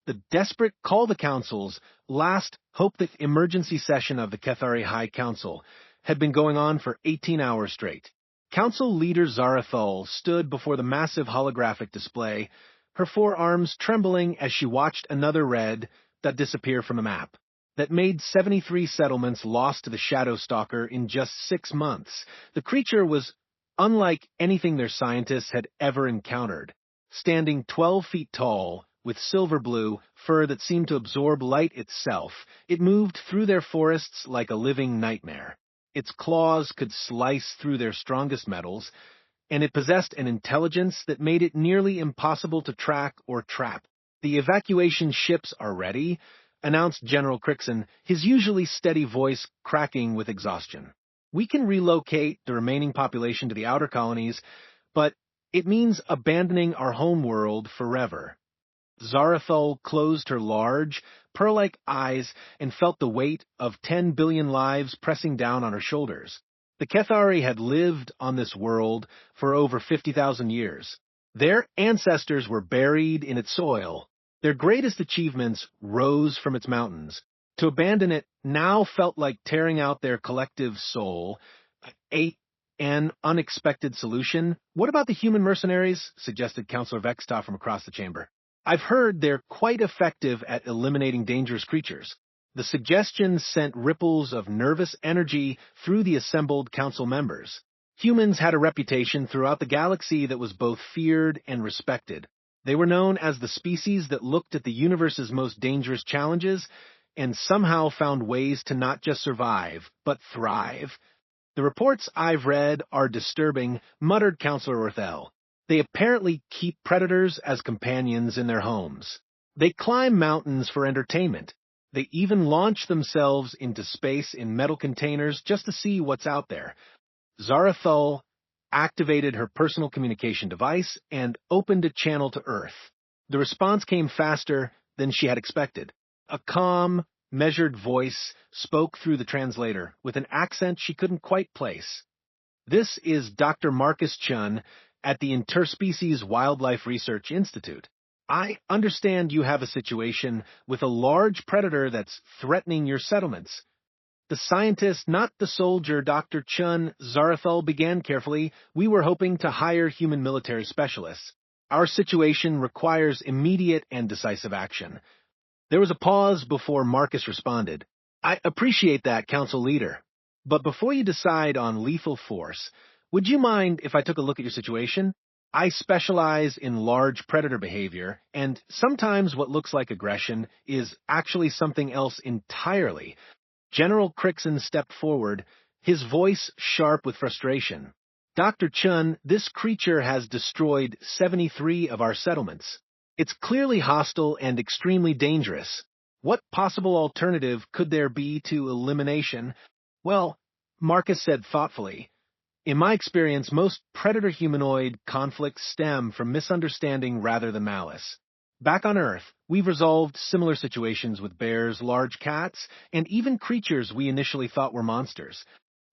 The desperate call the council's last hope the emergency session of the Kethari High Council had been going on for 18 hours straight. Council leader Zarathul stood before the massive holographic display, her forearms trembling as she watched another red that disappear from a map that made 73 settlements lost to the Shadow Stalker in just 6 months. The creature was unlike anything their scientists had ever encountered, standing 12 feet tall, with silver blue fur that seemed to absorb light itself. It moved through their forests like a living nightmare. Its claws could slice through their strongest metals, and it possessed an intelligence that made it nearly impossible to track or trap. "The evacuation ships are ready," announced General Crixon, his usually steady voice cracking with exhaustion. "We can relocate the remaining population to the outer colonies, but it means abandoning our home world forever." Zarathul closed her large, pearl-like eyes and felt the weight of 10 billion lives pressing down on her shoulders. The Kethari had lived on this world for over 50,000 years. Their ancestors were buried in its soil. Their greatest achievements rose from its mountains. To abandon it now felt like tearing out their collective soul. An unexpected solution. "What about the human mercenaries?" suggested Councillor Vexta from across the chamber. "I've heard they're quite effective at eliminating dangerous creatures." The suggestion sent ripples of nervous energy through the assembled council members. Humans had a reputation throughout the galaxy that was both feared and respected. They were known as the species that looked at the universe's most dangerous challenges and somehow found ways to not just survive, but thrive. "The reports I've read are disturbing," muttered Councillor Orthel. "They apparently keep predators as companions in their homes. They climb mountains for entertainment. They even launch themselves into space in metal containers just to see what's out there." Zarathul activated her personal communication device and opened a channel to Earth. The response came faster than she had expected. A calm, measured voice spoke through the translator with an accent she couldn't quite place. "This is Dr. Marcus Chun at the Interspecies Wildlife Research Institute. I understand you have a situation with a large predator that's threatening your settlements." "The scientist, not the soldier, Dr. Chun," Zarathul began carefully. "We were hoping to hire human military specialists. Our situation requires immediate and decisive action." There was a pause before Marcus responded. "I appreciate that, Council Leader. But before you decide on lethal force, would you mind if I took a look at your situation? I specialize in large predator behavior, and sometimes what looks like aggression is actually something else entirely." General Crixon stepped forward, his voice sharp with frustration. "Dr. Chun, this creature has destroyed 73 of our settlements. It's clearly hostile and extremely dangerous. What possible alternative could there be to elimination?" "Well," Marcus said thoughtfully, "in my experience, most predator-humanoid conflicts stem from misunderstanding rather than malice. Back on Earth, we've resolved similar situations with bears, large cats, and even creatures we initially thought were monsters."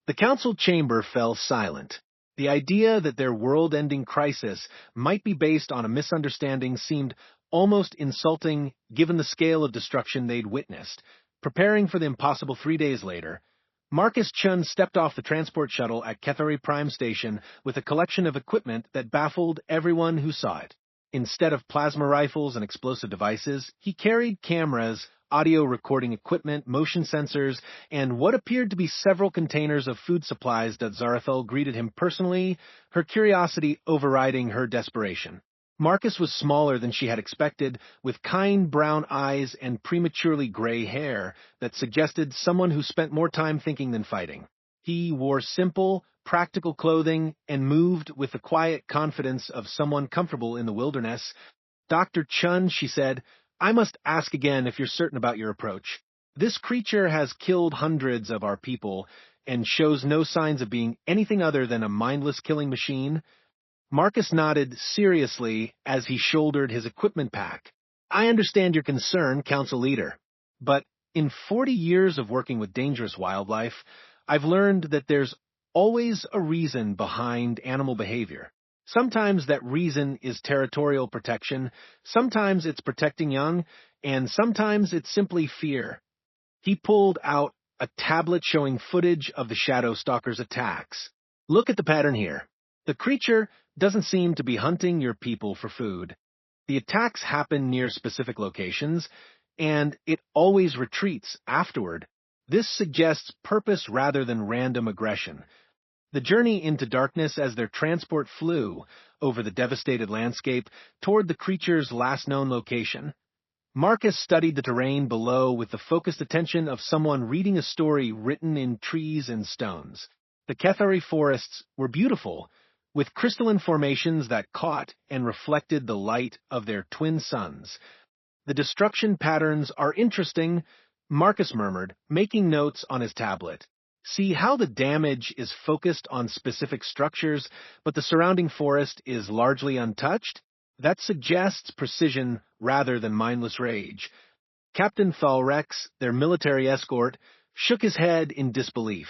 The council chamber fell silent. The idea that their world-ending crisis might be based on a misunderstanding seemed almost insulting given the scale of destruction they'd witnessed. Preparing for the impossible 3 days later, Marcus Chun stepped off the transport shuttle at Kethari Prime Station with a collection of equipment that baffled everyone who saw it. Instead of plasma rifles and explosive devices, he carried cameras, audio recording equipment, motion sensors, and what appeared to be several containers of food supplies that Zarathul greeted him personally, her curiosity overriding her desperation. Marcus was smaller than she had expected, with kind brown eyes and prematurely gray hair that suggested someone who spent more time thinking than fighting. He wore simple, practical clothing and moved with the quiet confidence of someone comfortable in the wilderness. "Dr. Chun," she said, "I must ask again if you're certain about your approach. This creature has killed hundreds of our people and shows no signs of being anything other than a mindless killing machine." Marcus nodded seriously as he shouldered his equipment pack. "I understand your concern, Council Leader, but in 40 years of working with dangerous wildlife, I've learned that there's always a reason behind animal behavior. Sometimes that reason is territorial protection, sometimes it's protecting young, and sometimes it's simply fear. He pulled out a tablet showing footage of the Shadow Stalker's attacks. Look at the pattern here. The creature doesn't seem to be hunting your people for food. The attacks happen near specific locations, and it always retreats afterward. This suggests purpose rather than random aggression. The journey into darkness as their transport flew over the devastated landscape toward the creature's last known location. Marcus studied the terrain below with the focused attention of someone reading a story written in trees and stones. The Kethari forests were beautiful, with crystalline formations that caught and reflected the light of their twin suns. The destruction patterns are interesting, Marcus murmured, making notes on his tablet. See how the damage is focused on specific structures, but the surrounding forest is largely untouched? That suggests precision rather than mindless rage. Captain Thalrex, their military escort, shook his head in disbelief.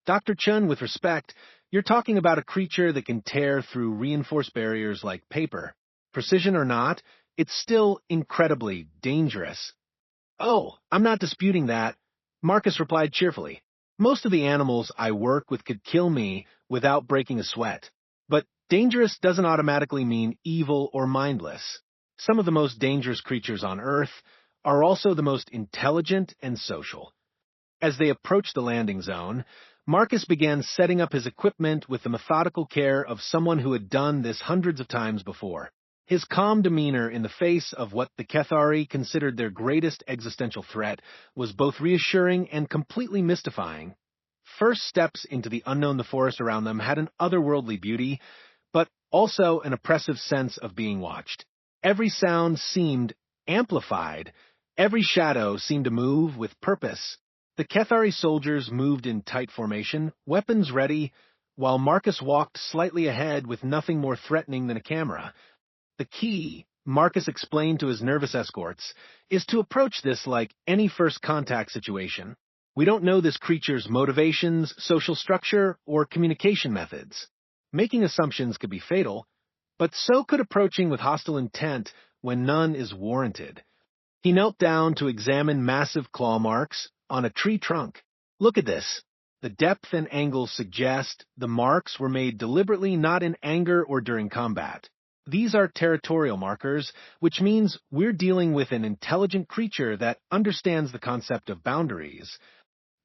Dr. Chun, with respect, you're talking about a creature that can tear through reinforced barriers like paper. Precision or not, it's still incredibly dangerous. Oh, I'm not disputing that, Marcus replied cheerfully. Most of the animals I work with could kill me without breaking a sweat. But dangerous doesn't automatically mean evil or mindless. Some of the most dangerous creatures on Earth are also the most intelligent and social. As they approached the landing zone, Marcus began setting up his equipment with the methodical care of someone who had done this hundreds of times before. His calm demeanor in the face of what the Kethari considered their greatest existential threat was both reassuring and completely mystifying. First steps into the unknown, the forest around them had an otherworldly beauty, but also an oppressive sense of being watched. Every sound seemed amplified. Every shadow seemed to move with purpose. The Kethari soldiers moved in tight formation, weapons ready, while Marcus walked slightly ahead with nothing more threatening than a camera. The key, Marcus explained to his nervous escorts, is to approach this like any first contact situation. We don't know this creature's motivations, social structure, or communication methods. Making assumptions could be fatal, but so could approaching with hostile intent when none is warranted. He knelt down to examine massive claw marks on a tree trunk. Look at this. The depth and angle suggest the marks were made deliberately, not in anger or during combat. These are territorial markers, which means we're dealing with an intelligent creature that understands the concept of boundaries.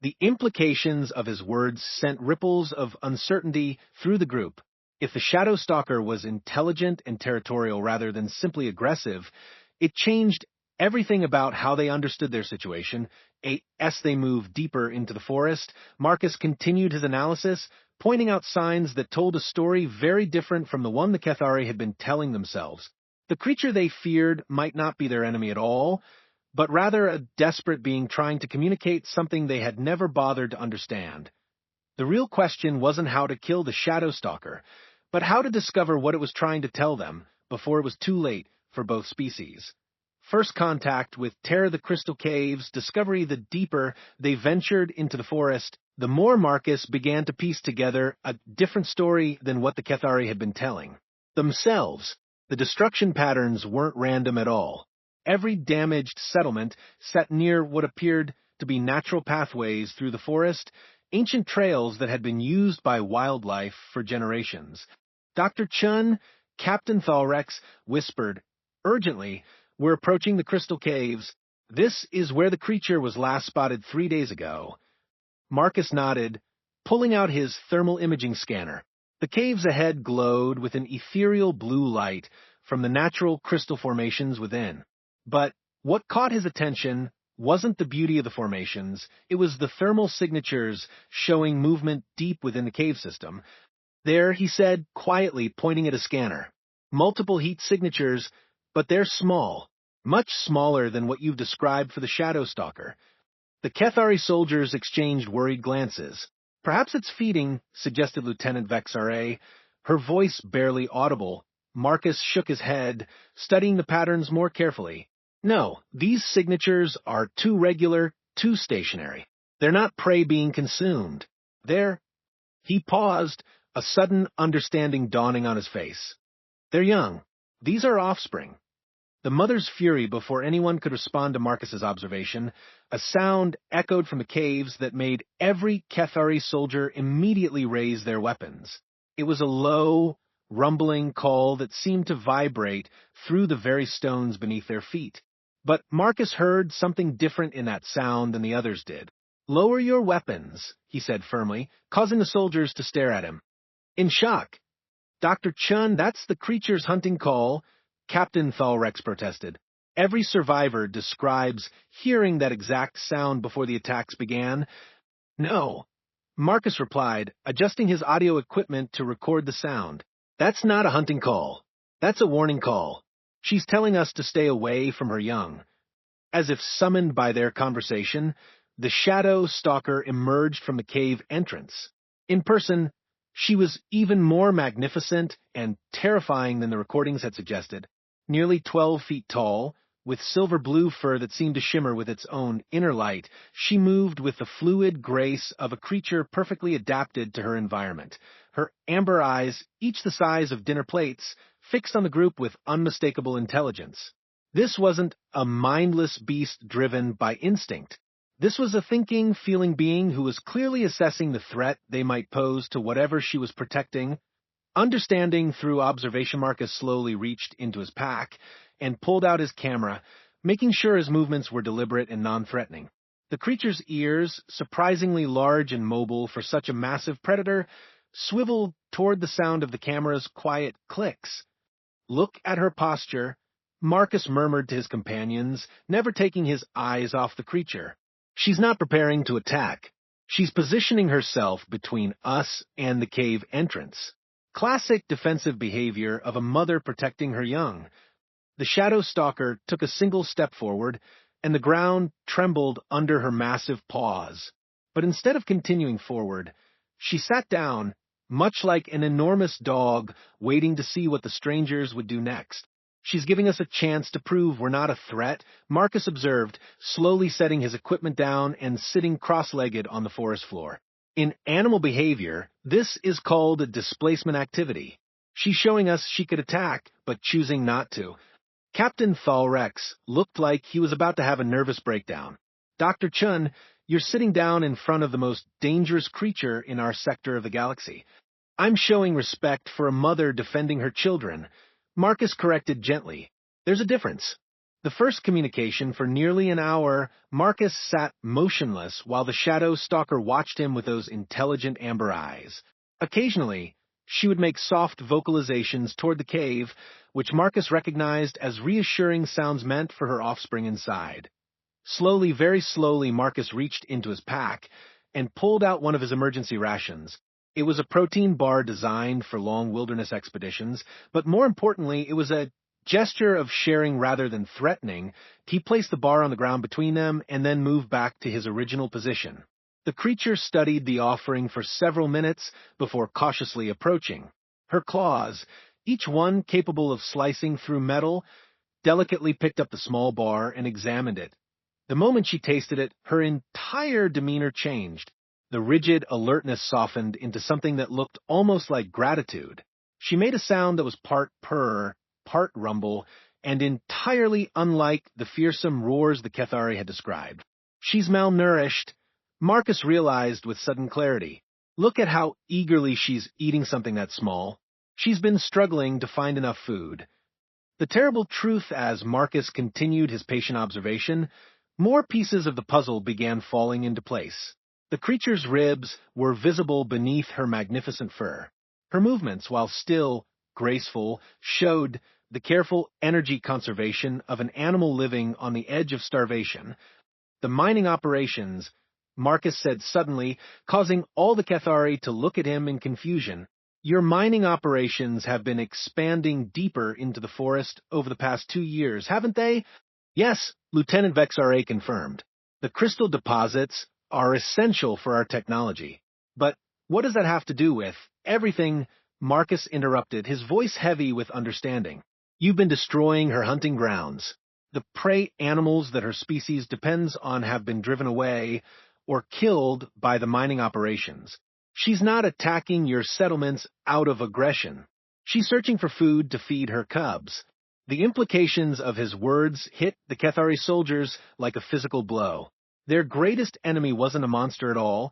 The implications of his words sent ripples of uncertainty through the group. If the Shadow Stalker was intelligent and territorial rather than simply aggressive, it changed everything about how they understood their situation. As they moved deeper into the forest, Marcus continued his analysis, pointing out signs that told a story very different from the one the Kethari had been telling themselves. The creature they feared might not be their enemy at all, but rather a desperate being trying to communicate something they had never bothered to understand. The real question wasn't how to kill the Shadow Stalker, but how to discover what it was trying to tell them before it was too late for both species. First contact with Terror the Crystal Caves, discovery the deeper they ventured into the forest, the more Marcus began to piece together a different story than what the Kethari had been telling themselves. The destruction patterns weren't random at all. Every damaged settlement sat near what appeared to be natural pathways through the forest, ancient trails that had been used by wildlife for generations. Dr. Chun, Captain Thalrex, whispered, urgently, we're approaching the Crystal Caves. This is where the creature was last spotted 3 days ago. Marcus nodded, pulling out his thermal imaging scanner. The caves ahead glowed with an ethereal blue light from the natural crystal formations within. But what caught his attention wasn't the beauty of the formations, it was the thermal signatures showing movement deep within the cave system. There, he said, quietly pointing at a scanner. Multiple heat signatures, but they're small, much smaller than what you've described for the Shadow Stalker. The Kethari soldiers exchanged worried glances. Perhaps it's feeding, suggested Lieutenant Vexare, her voice barely audible. Marcus shook his head, studying the patterns more carefully. No, these signatures are too regular, too stationary. They're not prey being consumed. They're... He paused, a sudden understanding dawning on his face. They're young. These are offspring. The mother's fury before anyone could respond to Marcus's observation, a sound echoed from the caves that made every Kethari soldier immediately raise their weapons. It was a low, rumbling call that seemed to vibrate through the very stones beneath their feet. But Marcus heard something different in that sound than the others did. "Lower your weapons," he said firmly, causing the soldiers to stare at him. In shock, "Dr. Chun, that's the creature's hunting call," Captain Thalrex protested. Every survivor describes hearing that exact sound before the attacks began. "No," Marcus replied, adjusting his audio equipment to record the sound. "That's not a hunting call. That's a warning call. She's telling us to stay away from her young." As if summoned by their conversation, the shadow stalker emerged from the cave entrance. In person, she was even more magnificent and terrifying than the recordings had suggested. Nearly 12 feet tall, with silver-blue fur that seemed to shimmer with its own inner light, she moved with the fluid grace of a creature perfectly adapted to her environment. Her amber eyes, each the size of dinner plates, fixed on the group with unmistakable intelligence. This wasn't a mindless beast driven by instinct. This was a thinking, feeling being who was clearly assessing the threat they might pose to whatever she was protecting. Understanding through observation, Marcus slowly reached into his pack and pulled out his camera, making sure his movements were deliberate and non-threatening. The creature's ears, surprisingly large and mobile for such a massive predator, swiveled toward the sound of the camera's quiet clicks. "Look at her posture," Marcus murmured to his companions, never taking his eyes off the creature. "She's not preparing to attack. She's positioning herself between us and the cave entrance." Classic defensive behavior of a mother protecting her young. The shadow stalker took a single step forward, and the ground trembled under her massive paws. But instead of continuing forward, she sat down, much like an enormous dog waiting to see what the strangers would do next. "She's giving us a chance to prove we're not a threat," Marcus observed, slowly setting his equipment down and sitting cross-legged on the forest floor. In animal behavior, this is called a displacement activity. She's showing us she could attack, but choosing not to. Captain Thalrex looked like he was about to have a nervous breakdown. "Dr. Chun, you're sitting down in front of the most dangerous creature in our sector of the galaxy. I'm showing respect for a mother defending her children," Marcus corrected gently. "There's a difference." The first communication for nearly an hour, Marcus sat motionless while the shadow stalker watched him with those intelligent amber eyes. Occasionally, she would make soft vocalizations toward the cave, which Marcus recognized as reassuring sounds meant for her offspring inside. Slowly, very slowly, Marcus reached into his pack and pulled out one of his emergency rations. It was a protein bar designed for long wilderness expeditions, but more importantly, it was a gesture of sharing rather than threatening. He placed the bar on the ground between them and then moved back to his original position. The creature studied the offering for several minutes before cautiously approaching. Her claws, each one capable of slicing through metal, delicately picked up the small bar and examined it. The moment she tasted it, her entire demeanor changed. The rigid alertness softened into something that looked almost like gratitude. She made a sound that was part purr, part rumble, and entirely unlike the fearsome roars the Kethari had described. "She's malnourished," Marcus realized with sudden clarity. "Look at how eagerly she's eating something that small. She's been struggling to find enough food." The terrible truth, as Marcus continued his patient observation, more pieces of the puzzle began falling into place. The creature's ribs were visible beneath her magnificent fur. Her movements, while still graceful, showed the careful energy conservation of an animal living on the edge of starvation. "The mining operations," Marcus said suddenly, causing all the Kethari to look at him in confusion. "Your mining operations have been expanding deeper into the forest over the past 2 years, haven't they?" "Yes," Lieutenant Vexare confirmed. "The crystal deposits are essential for our technology." "But what does that have to do with everything?" Marcus interrupted, his voice heavy with understanding. "You've been destroying her hunting grounds. The prey animals that her species depends on have been driven away or killed by the mining operations. She's not attacking your settlements out of aggression. She's searching for food to feed her cubs. The implications of his words hit the Kethari soldiers like a physical blow. Their greatest enemy wasn't a monster at all,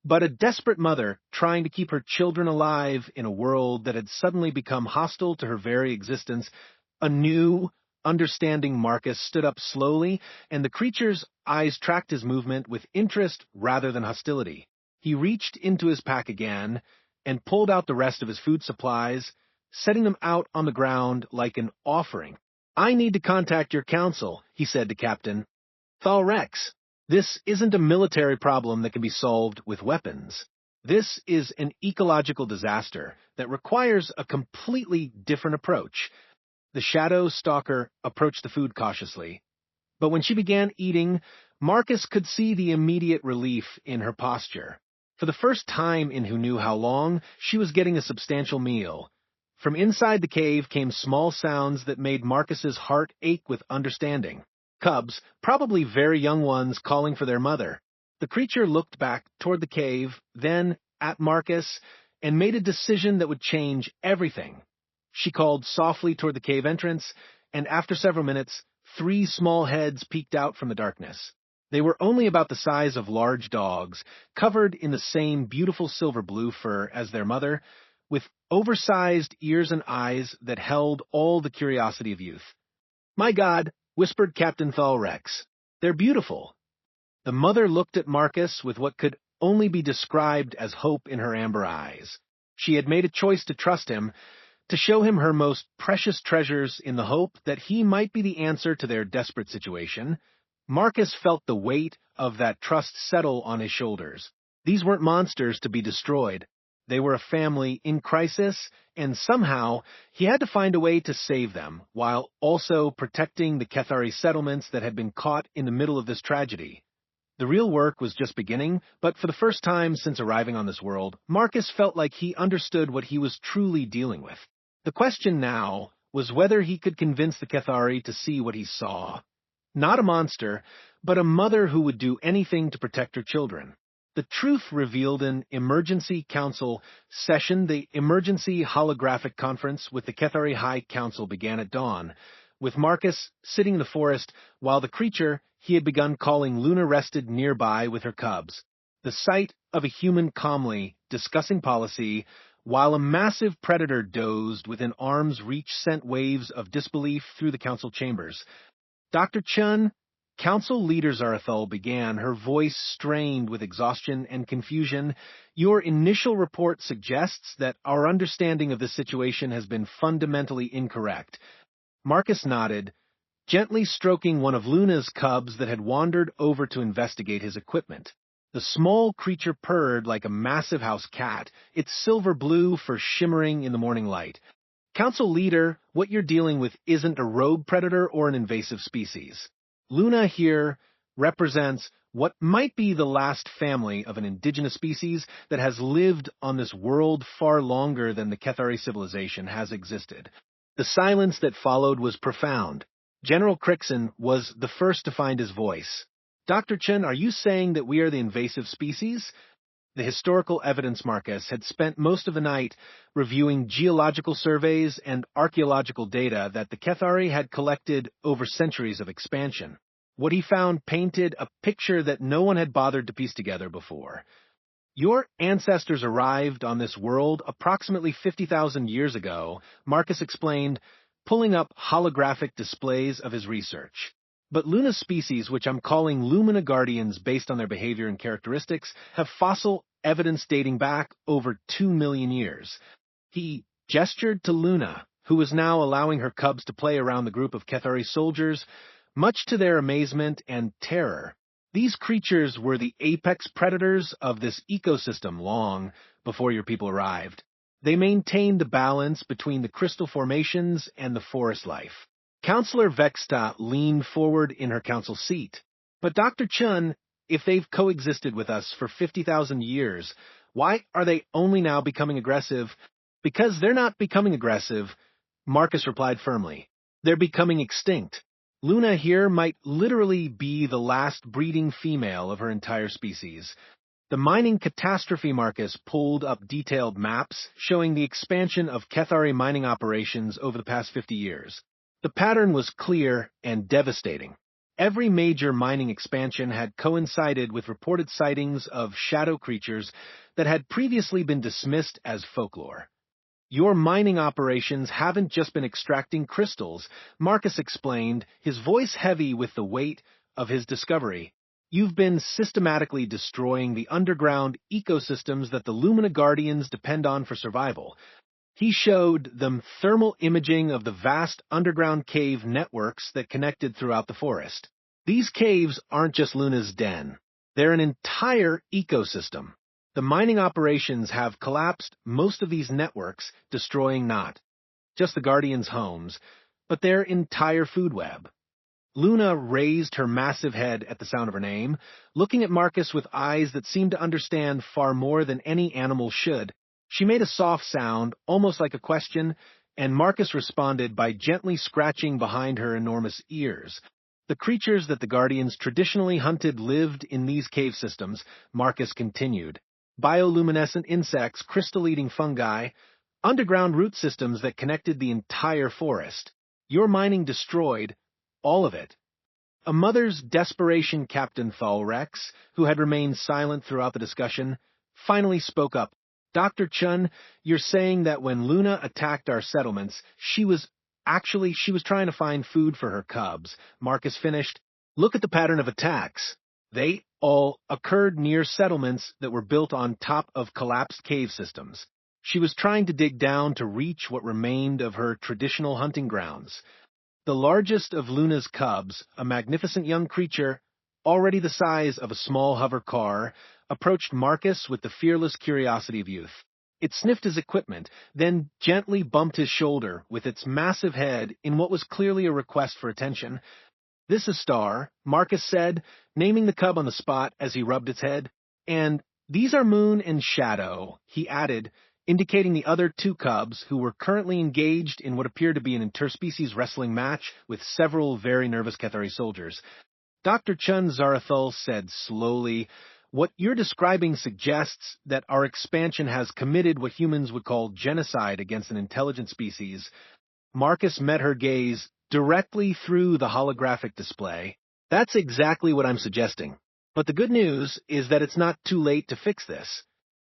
but a desperate mother trying to keep her children alive in a world that had suddenly become hostile to her very existence. A new, understanding Marcus stood up slowly, and the creature's eyes tracked his movement with interest rather than hostility. He reached into his pack again and pulled out the rest of his food supplies, setting them out on the ground like an offering. "I need to contact your council," he said to Captain Thalrex. "This isn't a military problem that can be solved with weapons. This is an ecological disaster that requires a completely different approach." The shadow stalker approached the food cautiously, but when she began eating, Marcus could see the immediate relief in her posture. For the first time in who knew how long, she was getting a substantial meal. From inside the cave came small sounds that made Marcus's heart ache with understanding. Cubs, probably very young ones, calling for their mother. The creature looked back toward the cave, then at Marcus, and made a decision that would change everything. She called softly toward the cave entrance, and after several minutes, 3 small heads peeked out from the darkness. They were only about the size of large dogs, covered in the same beautiful silver blue fur as their mother, with oversized ears and eyes that held all the curiosity of youth. "My God," whispered Captain Thalrex, "they're beautiful." The mother looked at Marcus with what could only be described as hope in her amber eyes. She had made a choice to trust him, to show him her most precious treasures in the hope that he might be the answer to their desperate situation. Marcus felt the weight of that trust settle on his shoulders. These weren't monsters to be destroyed. They were a family in crisis, and somehow he had to find a way to save them, while also protecting the Kethari settlements that had been caught in the middle of this tragedy. The real work was just beginning, but for the first time since arriving on this world, Marcus felt like he understood what he was truly dealing with. The question now was whether he could convince the Kethari to see what he saw. Not a monster, but a mother who would do anything to protect her children. The truth revealed in Emergency Council session. The emergency holographic conference with the Kethari High Council began at dawn, with Marcus sitting in the forest while the creature he had begun calling Luna rested nearby with her cubs. The sight of a human calmly discussing policy while a massive predator dozed within arm's reach sent waves of disbelief through the council chambers. "Dr. Chun," Council Leader Zarathul began, her voice strained with exhaustion and confusion, "your initial report suggests that our understanding of this situation has been fundamentally incorrect." Marcus nodded, gently stroking one of Luna's cubs that had wandered over to investigate his equipment. The small creature purred like a massive house cat, its silver blue fur shimmering in the morning light. "Council Leader, what you're dealing with isn't a rogue predator or an invasive species. Luna here represents what might be the last family of an indigenous species that has lived on this world far longer than the Kethari civilization has existed." The silence that followed was profound. General Crixon was the first to find his voice. "Dr. Chun, are you saying that we are the invasive species?" The historical evidence Marcus had spent most of the night reviewing geological surveys and archaeological data that the Kethari had collected over centuries of expansion. What he found painted a picture that no one had bothered to piece together before. "Your ancestors arrived on this world approximately 50,000 years ago," Marcus explained, pulling up holographic displays of his research. "But Luna's species, which I'm calling Lumina Guardians based on their behavior and characteristics, have fossil evidence dating back over 2 million years. He gestured to Luna, who was now allowing her cubs to play around the group of Kethari soldiers, much to their amazement and terror. These creatures were the apex predators of this ecosystem long before your people arrived. They maintained the balance between the crystal formations and the forest life." Counselor Vexta leaned forward in her council seat. "But Dr. Chun, if they've coexisted with us for 50,000 years, why are they only now becoming aggressive?" "Because they're not becoming aggressive," Marcus replied firmly. "They're becoming extinct. Luna here might literally be the last breeding female of her entire species." The mining catastrophe Marcus pulled up detailed maps showing the expansion of Kethari mining operations over the past 50 years. The pattern was clear and devastating. Every major mining expansion had coincided with reported sightings of shadow creatures that had previously been dismissed as folklore. Your mining operations haven't just been extracting crystals, Marcus explained, his voice heavy with the weight of his discovery. You've been systematically destroying the underground ecosystems that the Lumina Guardians depend on for survival. He showed them thermal imaging of the vast underground cave networks that connected throughout the forest. These caves aren't just Luna's den. They're an entire ecosystem. The mining operations have collapsed most of these networks, destroying not just the Guardians' homes, but their entire food web. Luna raised her massive head at the sound of her name, looking at Marcus with eyes that seemed to understand far more than any animal should. She made a soft sound, almost like a question, and Marcus responded by gently scratching behind her enormous ears. The creatures that the Guardians traditionally hunted lived in these cave systems, Marcus continued. Bioluminescent insects, crystal-eating fungi, underground root systems that connected the entire forest. Your mining destroyed all of it. A mother's desperation, Captain Thalrex, who had remained silent throughout the discussion, finally spoke up. Dr. Chun, you're saying that when Luna attacked our settlements, she was trying to find food for her cubs. Marcus finished. Look at the pattern of attacks. They all occurred near settlements that were built on top of collapsed cave systems. She was trying to dig down to reach what remained of her traditional hunting grounds. The largest of Luna's cubs, a magnificent young creature, already the size of a small hover car, approached Marcus with the fearless curiosity of youth. It sniffed his equipment, then gently bumped his shoulder with its massive head in what was clearly a request for attention. This is Star, Marcus said, naming the cub on the spot as he rubbed its head. And these are Moon and Shadow, he added, indicating the other two cubs who were currently engaged in what appeared to be an interspecies wrestling match with several very nervous Cathari soldiers. Dr. Chun Zarathul said slowly, what you're describing suggests that our expansion has committed what humans would call genocide against an intelligent species. Marcus met her gaze directly through the holographic display. That's exactly what I'm suggesting. But the good news is that it's not too late to fix this.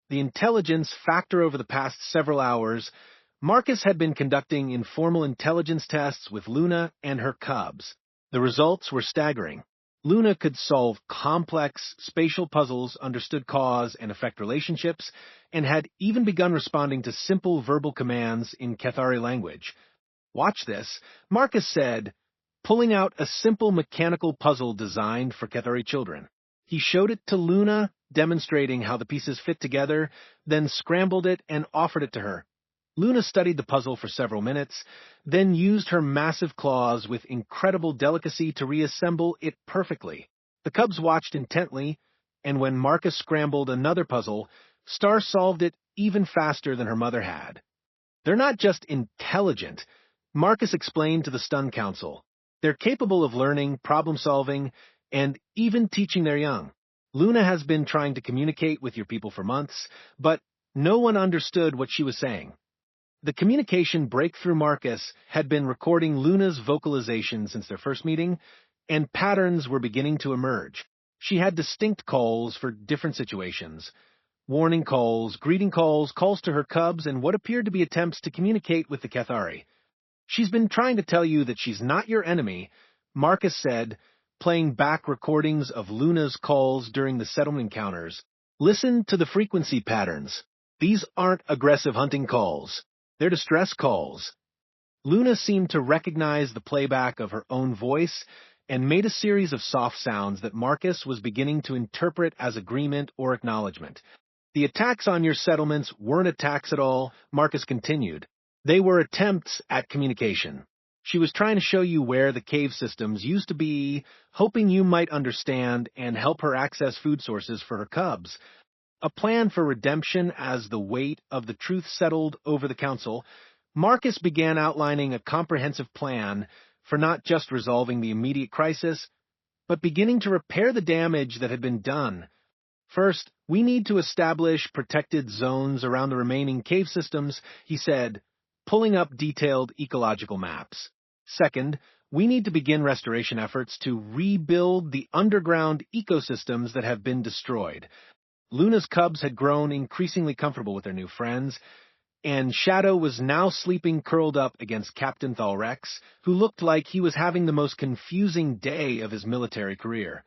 The intelligence factor over the past several hours, Marcus had been conducting informal intelligence tests with Luna and her cubs. The results were staggering. Luna could solve complex spatial puzzles, understood cause and effect relationships, and had even begun responding to simple verbal commands in Cathari language. Watch this, Marcus said, pulling out a simple mechanical puzzle designed for Cathari children. He showed it to Luna, demonstrating how the pieces fit together, then scrambled it and offered it to her. Luna studied the puzzle for several minutes, then used her massive claws with incredible delicacy to reassemble it perfectly. The cubs watched intently, and when Marcus scrambled another puzzle, Star solved it even faster than her mother had. They're not just intelligent, Marcus explained to the Stun Council. They're capable of learning, problem-solving, and even teaching their young. Luna has been trying to communicate with your people for months, but no one understood what she was saying. The communication breakthrough Marcus had been recording Luna's vocalization since their first meeting, and patterns were beginning to emerge. She had distinct calls for different situations. Warning calls, greeting calls, calls to her cubs, and what appeared to be attempts to communicate with the Cathari. She's been trying to tell you that she's not your enemy, Marcus said, playing back recordings of Luna's calls during the settlement encounters. Listen to the frequency patterns. These aren't aggressive hunting calls. They're distress calls. Luna seemed to recognize the playback of her own voice and made a series of soft sounds that Marcus was beginning to interpret as agreement or acknowledgement. The attacks on your settlements weren't attacks at all, Marcus continued. They were attempts at communication. She was trying to show you where the cave systems used to be, hoping you might understand and help her access food sources for her cubs. A plan for redemption as the weight of the truth settled over the council, Marcus began outlining a comprehensive plan for not just resolving the immediate crisis, but beginning to repair the damage that had been done. First, we need to establish protected zones around the remaining cave systems, he said, pulling up detailed ecological maps. Second, we need to begin restoration efforts to rebuild the underground ecosystems that have been destroyed. Luna's cubs had grown increasingly comfortable with their new friends, and Shadow was now sleeping curled up against Captain Thalrex, who looked like he was having the most confusing day of his military career.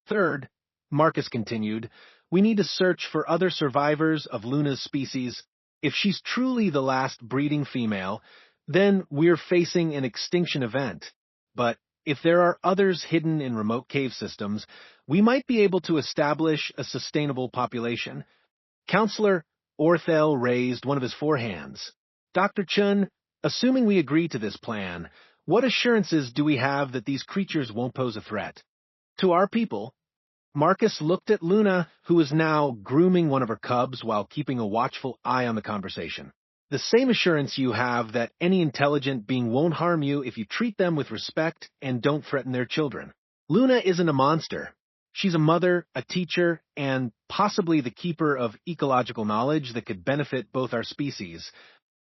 Third, Marcus continued, we need to search for other survivors of Luna's species. If she's truly the last breeding female, then we're facing an extinction event. But if there are others hidden in remote cave systems, we might be able to establish a sustainable population. Counselor Orthel raised one of his four hands. Dr. Chun, assuming we agree to this plan, what assurances do we have that these creatures won't pose a threat? To our people, Marcus looked at Luna, who was now grooming one of her cubs while keeping a watchful eye on the conversation. The same assurance you have that any intelligent being won't harm you if you treat them with respect and don't threaten their children. Luna isn't a monster. She's a mother, a teacher, and possibly the keeper of ecological knowledge that could benefit both our species.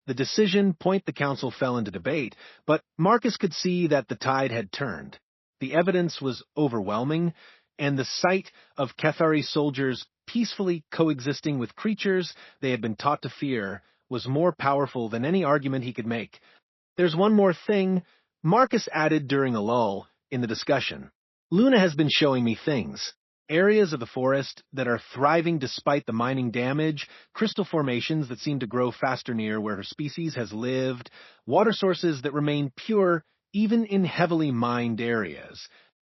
The decision point the council fell into debate, but Marcus could see that the tide had turned. The evidence was overwhelming, and the sight of Cathari soldiers peacefully coexisting with creatures they had been taught to fear was more powerful than any argument he could make. There's one more thing, Marcus added during a lull in the discussion. Luna has been showing me things. Areas of the forest that are thriving despite the mining damage, crystal formations that seem to grow faster near where her species has lived, water sources that remain pure even in heavily mined areas.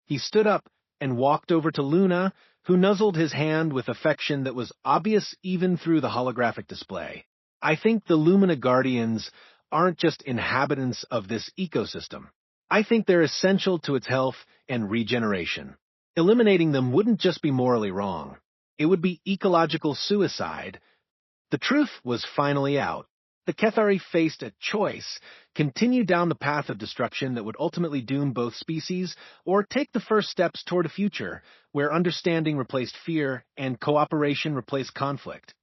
He stood up and walked over to Luna, who nuzzled his hand with affection that was obvious even through the holographic display. I think the Lumina Guardians aren't just inhabitants of this ecosystem. I think they're essential to its health and regeneration. Eliminating them wouldn't just be morally wrong. It would be ecological suicide. The truth was finally out. The Cathari faced a choice: continue down the path of destruction that would ultimately doom both species, or take the first steps toward a future where understanding replaced fear and cooperation replaced conflict.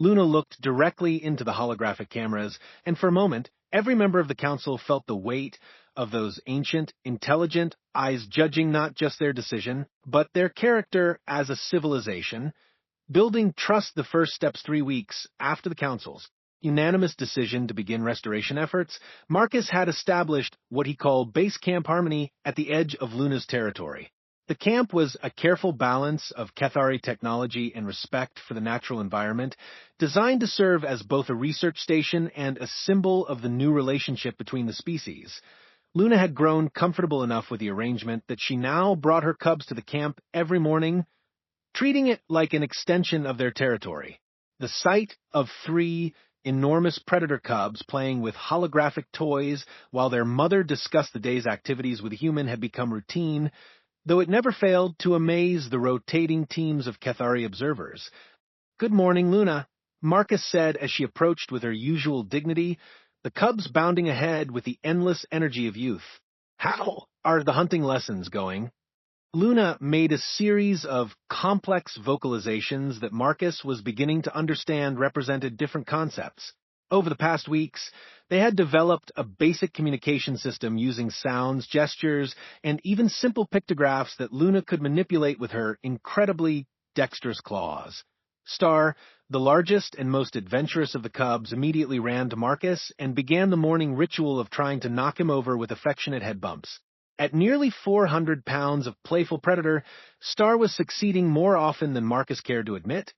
Luna looked directly into the holographic cameras, and for a moment, every member of the council felt the weight of those ancient, intelligent eyes judging not just their decision, but their character as a civilization. Building trust the first steps 3 weeks after the council's unanimous decision to begin restoration efforts, Marcus had established what he called base camp harmony at the edge of Luna's territory. The camp was a careful balance of Cathari technology and respect for the natural environment, designed to serve as both a research station and a symbol of the new relationship between the species. Luna had grown comfortable enough with the arrangement that she now brought her cubs to the camp every morning, treating it like an extension of their territory. The sight of 3 enormous predator cubs playing with holographic toys while their mother discussed the day's activities with a human had become routine, though it never failed to amaze the rotating teams of Cathari observers. "Good morning, Luna," Marcus said as she approached with her usual dignity, the cubs bounding ahead with the endless energy of youth. "How are the hunting lessons going?" Luna made a series of complex vocalizations that Marcus was beginning to understand represented different concepts. Over the past weeks, they had developed a basic communication system using sounds, gestures, and even simple pictographs that Luna could manipulate with her incredibly dexterous claws. Star, the largest and most adventurous of the cubs, immediately ran to Marcus and began the morning ritual of trying to knock him over with affectionate head bumps. At nearly 400 pounds of playful predator, Star was succeeding more often than Marcus cared to admit.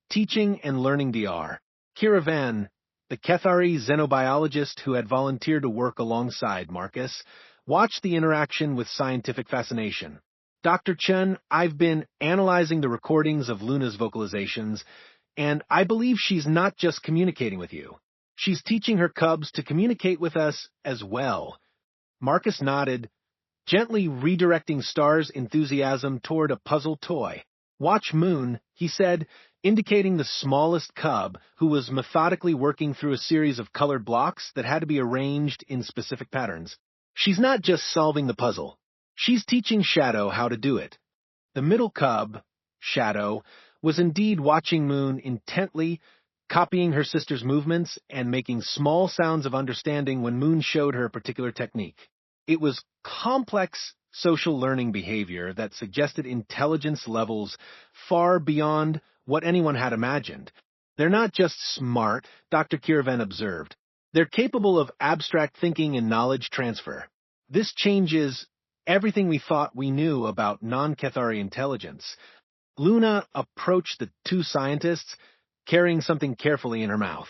Teaching and learning Dr. Kira Van, the Cathari xenobiologist who had volunteered to work alongside Marcus, watched the interaction with scientific fascination. "Dr. Chun, I've been analyzing the recordings of Luna's vocalizations, and I believe she's not just communicating with you. She's teaching her cubs to communicate with us as well." Marcus nodded, gently redirecting Star's enthusiasm toward a puzzle toy. "Watch Moon," he said, indicating the smallest cub, who was methodically working through a series of colored blocks that had to be arranged in specific patterns. "She's not just solving the puzzle. She's teaching Shadow how to do it." The middle cub, Shadow, was indeed watching Moon intently, copying her sister's movements and making small sounds of understanding when Moon showed her a particular technique. It was complex social learning behavior that suggested intelligence levels far beyond what anyone had imagined. They're not just smart, Dr. Kiraven observed. They're capable of abstract thinking and knowledge transfer. This changes everything we thought we knew about non-Cathari intelligence. Luna approached the two scientists, carrying something carefully in her mouth.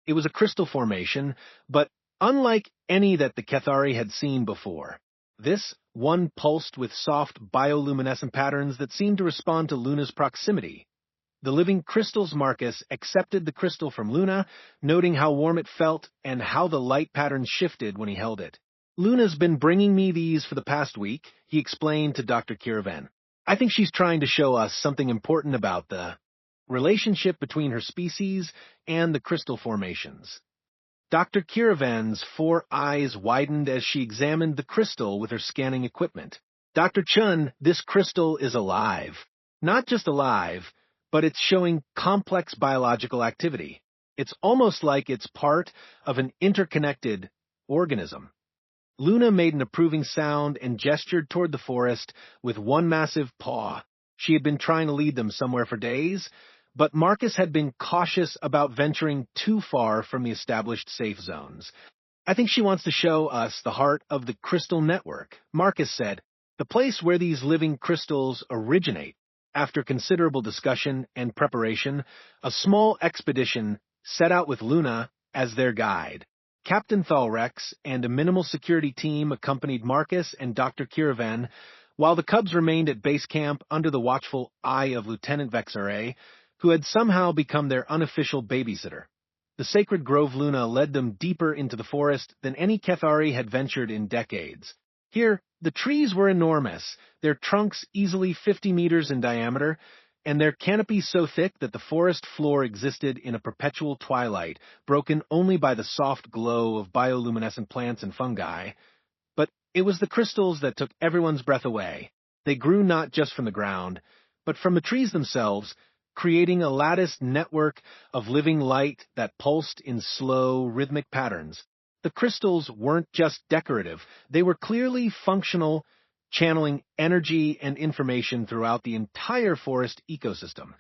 It was a crystal formation, but unlike any that the Cathari had seen before. This one pulsed with soft bioluminescent patterns that seemed to respond to Luna's proximity. The living crystals Marcus accepted the crystal from Luna, noting how warm it felt and how the light patterns shifted when he held it. Luna's been bringing me these for the past week, he explained to Dr. Kiraven. I think she's trying to show us something important about the relationship between her species and the crystal formations. Dr. Kiraven's 4 eyes widened as she examined the crystal with her scanning equipment. Dr. Chun, this crystal is alive. Not just alive, but it's showing complex biological activity. It's almost like it's part of an interconnected organism. Luna made an approving sound and gestured toward the forest with one massive paw. She had been trying to lead them somewhere for days, but Marcus had been cautious about venturing too far from the established safe zones. I think she wants to show us the heart of the crystal network, Marcus said, the place where these living crystals originate. After considerable discussion and preparation, a small expedition set out with Luna as their guide. Captain Thalrex and a minimal security team accompanied Marcus and Dr. Kiraven, while the Cubs remained at base camp under the watchful eye of Lieutenant Vexare, who had somehow become their unofficial babysitter. The sacred grove Luna led them deeper into the forest than any Cathari had ventured in decades. Here, the trees were enormous, their trunks easily 50 meters in diameter, and their canopies so thick that the forest floor existed in a perpetual twilight, broken only by the soft glow of bioluminescent plants and fungi. But it was the crystals that took everyone's breath away. They grew not just from the ground, but from the trees themselves, creating a latticed network of living light that pulsed in slow, rhythmic patterns. The crystals weren't just decorative, they were clearly functional, channeling energy and information throughout the entire forest ecosystem.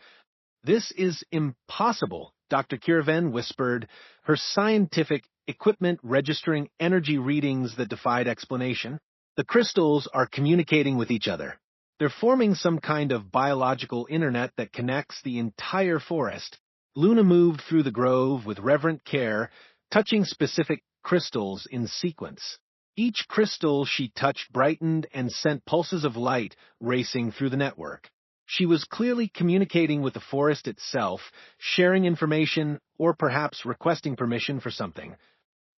This is impossible, Dr. Kiraven whispered, her scientific equipment registering energy readings that defied explanation. The crystals are communicating with each other. They're forming some kind of biological internet that connects the entire forest. Luna moved through the grove with reverent care, touching specific crystals in sequence. Each crystal she touched brightened and sent pulses of light racing through the network. She was clearly communicating with the forest itself, sharing information, or perhaps requesting permission for something.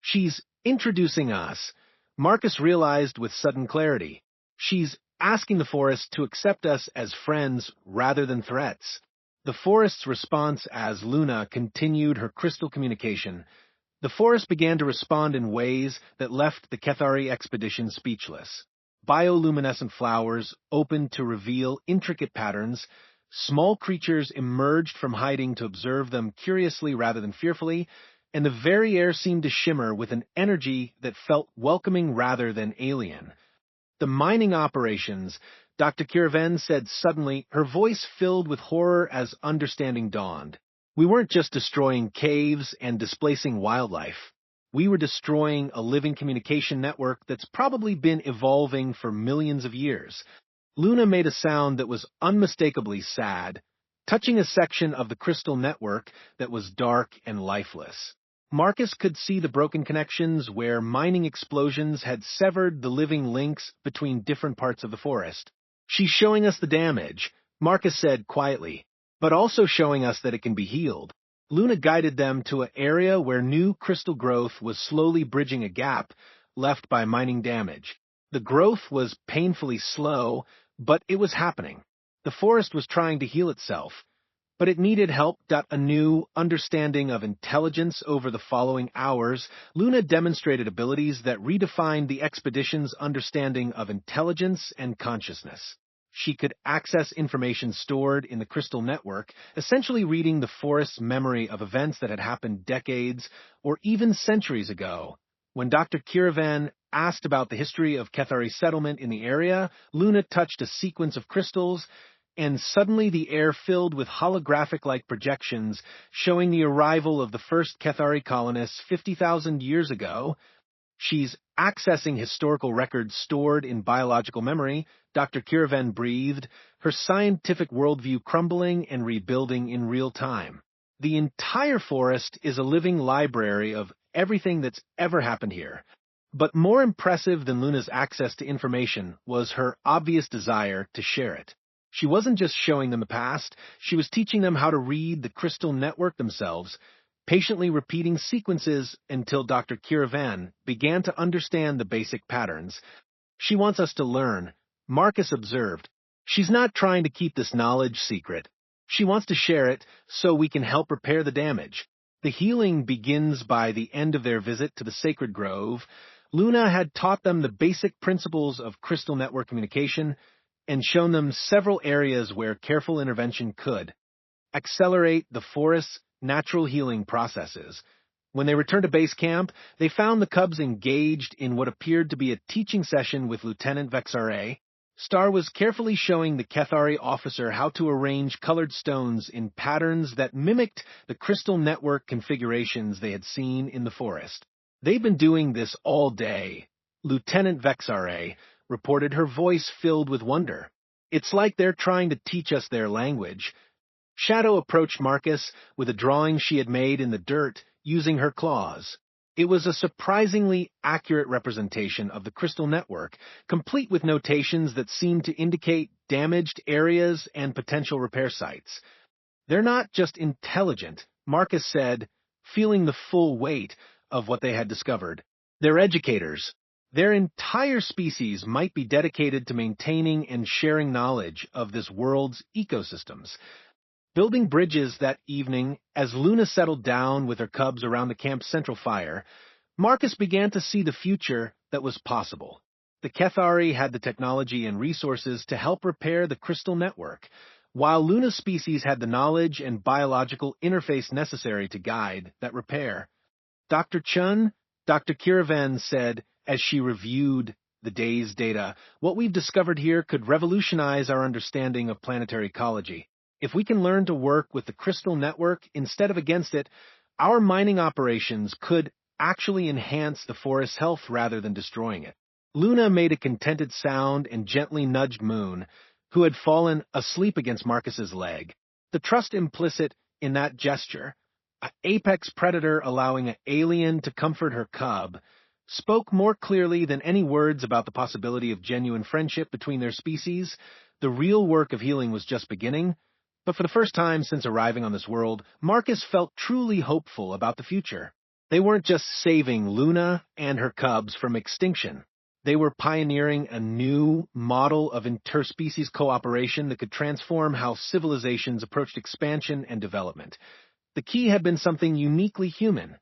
She's introducing us, Marcus realized with sudden clarity. She's asking the forest to accept us as friends rather than threats. The forest's response as Luna continued her crystal communication. The forest began to respond in ways that left the Cathari expedition speechless. Bioluminescent flowers opened to reveal intricate patterns. Small creatures emerged from hiding to observe them curiously rather than fearfully, and the very air seemed to shimmer with an energy that felt welcoming rather than alien. The mining operations, Dr. Kiraven said suddenly, her voice filled with horror as understanding dawned. We weren't just destroying caves and displacing wildlife. We were destroying a living communication network that's probably been evolving for millions of years. Luna made a sound that was unmistakably sad, touching a section of the crystal network that was dark and lifeless. Marcus could see the broken connections where mining explosions had severed the living links between different parts of the forest. She's showing us the damage, Marcus said quietly, but also showing us that it can be healed. Luna guided them to an area where new crystal growth was slowly bridging a gap left by mining damage. The growth was painfully slow, but it was happening. The forest was trying to heal itself, but it needed help. A new understanding of intelligence over the following hours, Luna demonstrated abilities that redefined the expedition's understanding of intelligence and consciousness. She could access information stored in the crystal network, essentially reading the forest's memory of events that had happened decades or even centuries ago. When Dr. Kiraven asked about the history of Kethari settlement in the area, Luna touched a sequence of crystals, and suddenly the air filled with holographic-like projections showing the arrival of the first Kethari colonists 50,000 years ago. She's accessing historical records stored in biological memory, Dr. Kiraven breathed, her scientific worldview crumbling and rebuilding in real time. The entire forest is a living library of everything that's ever happened here. But more impressive than Luna's access to information was her obvious desire to share it. She wasn't just showing them the past, she was teaching them how to read the crystal network themselves, patiently repeating sequences until Dr. Kiravan began to understand the basic patterns. She wants us to learn, Marcus observed. She's not trying to keep this knowledge secret. She wants to share it so we can help repair the damage. The healing begins by the end of their visit to the sacred grove. Luna had taught them the basic principles of crystal network communication and shown them several areas where careful intervention could accelerate the forest's natural healing processes. When they returned to base camp, they found the cubs engaged in what appeared to be a teaching session with Lieutenant Vexare. Star was carefully showing the Kethari officer how to arrange colored stones in patterns that mimicked the crystal network configurations they had seen in the forest. They've been doing this all day, Lieutenant Vexare reported, her voice filled with wonder. It's like they're trying to teach us their language. Shadow approached Marcus with a drawing she had made in the dirt using her claws. It was a surprisingly accurate representation of the crystal network, complete with notations that seemed to indicate damaged areas and potential repair sites. They're not just intelligent, Marcus said, feeling the full weight of what they had discovered. They're educators. Their entire species might be dedicated to maintaining and sharing knowledge of this world's ecosystems. Building bridges that evening, as Luna settled down with her cubs around the camp's central fire, Marcus began to see the future that was possible. The Kethari had the technology and resources to help repair the crystal network, while Luna's species had the knowledge and biological interface necessary to guide that repair. Dr. Chun, Dr. Kiravan said as she reviewed the day's data, what we've discovered here could revolutionize our understanding of planetary ecology. If we can learn to work with the crystal network instead of against it, our mining operations could actually enhance the forest's health rather than destroying it. Luna made a contented sound and gently nudged Moon, who had fallen asleep against Marcus's leg. The trust implicit in that gesture, an apex predator allowing an alien to comfort her cub, spoke more clearly than any words about the possibility of genuine friendship between their species. The real work of healing was just beginning. But for the first time since arriving on this world, Marcus felt truly hopeful about the future. They weren't just saving Luna and her cubs from extinction. They were pioneering a new model of interspecies cooperation that could transform how civilizations approached expansion and development. The key had been something uniquely human: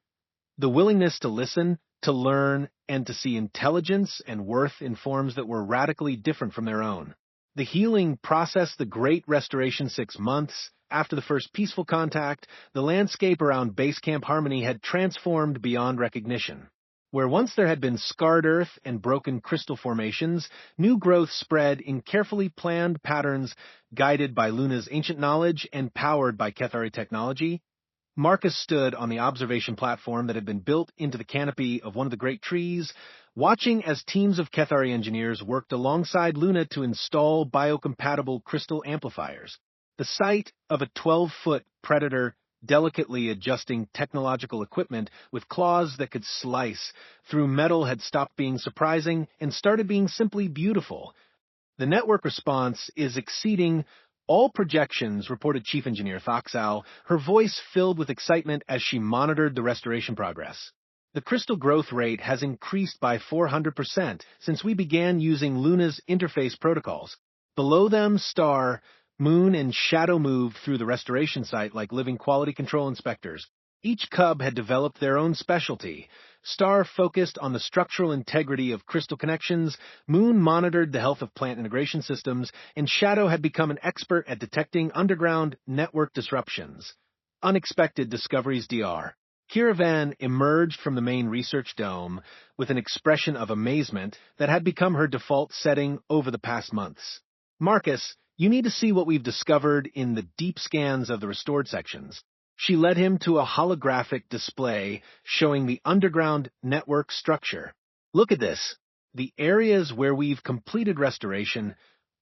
the willingness to listen, to learn, and to see intelligence and worth in forms that were radically different from their own. The healing process, the Great Restoration 6 months after the first peaceful contact, the landscape around Base Camp Harmony had transformed beyond recognition. Where once there had been scarred earth and broken crystal formations, new growth spread in carefully planned patterns guided by Luna's ancient knowledge and powered by Kethari technology. Marcus stood on the observation platform that had been built into the canopy of one of the great trees, watching as teams of Kethari engineers worked alongside Luna to install biocompatible crystal amplifiers. The sight of a 12-foot predator delicately adjusting technological equipment with claws that could slice through metal had stopped being surprising and started being simply beautiful. The network response is exceeding all projections, reported Chief Engineer Thoxal, her voice filled with excitement as she monitored the restoration progress. The crystal growth rate has increased by 400% since we began using Luna's interface protocols. Below them, Star, Moon, and Shadow moved through the restoration site like living quality control inspectors. Each cub had developed their own specialty. Star focused on the structural integrity of crystal connections, Moon monitored the health of plant integration systems, and Shadow had become an expert at detecting underground network disruptions. Unexpected discoveries, Dr. Kiravan emerged from the main research dome with an expression of amazement that had become her default setting over the past months. Marcus, you need to see what we've discovered in the deep scans of the restored sections. She led him to a holographic display showing the underground network structure. Look at this. The areas where we've completed restoration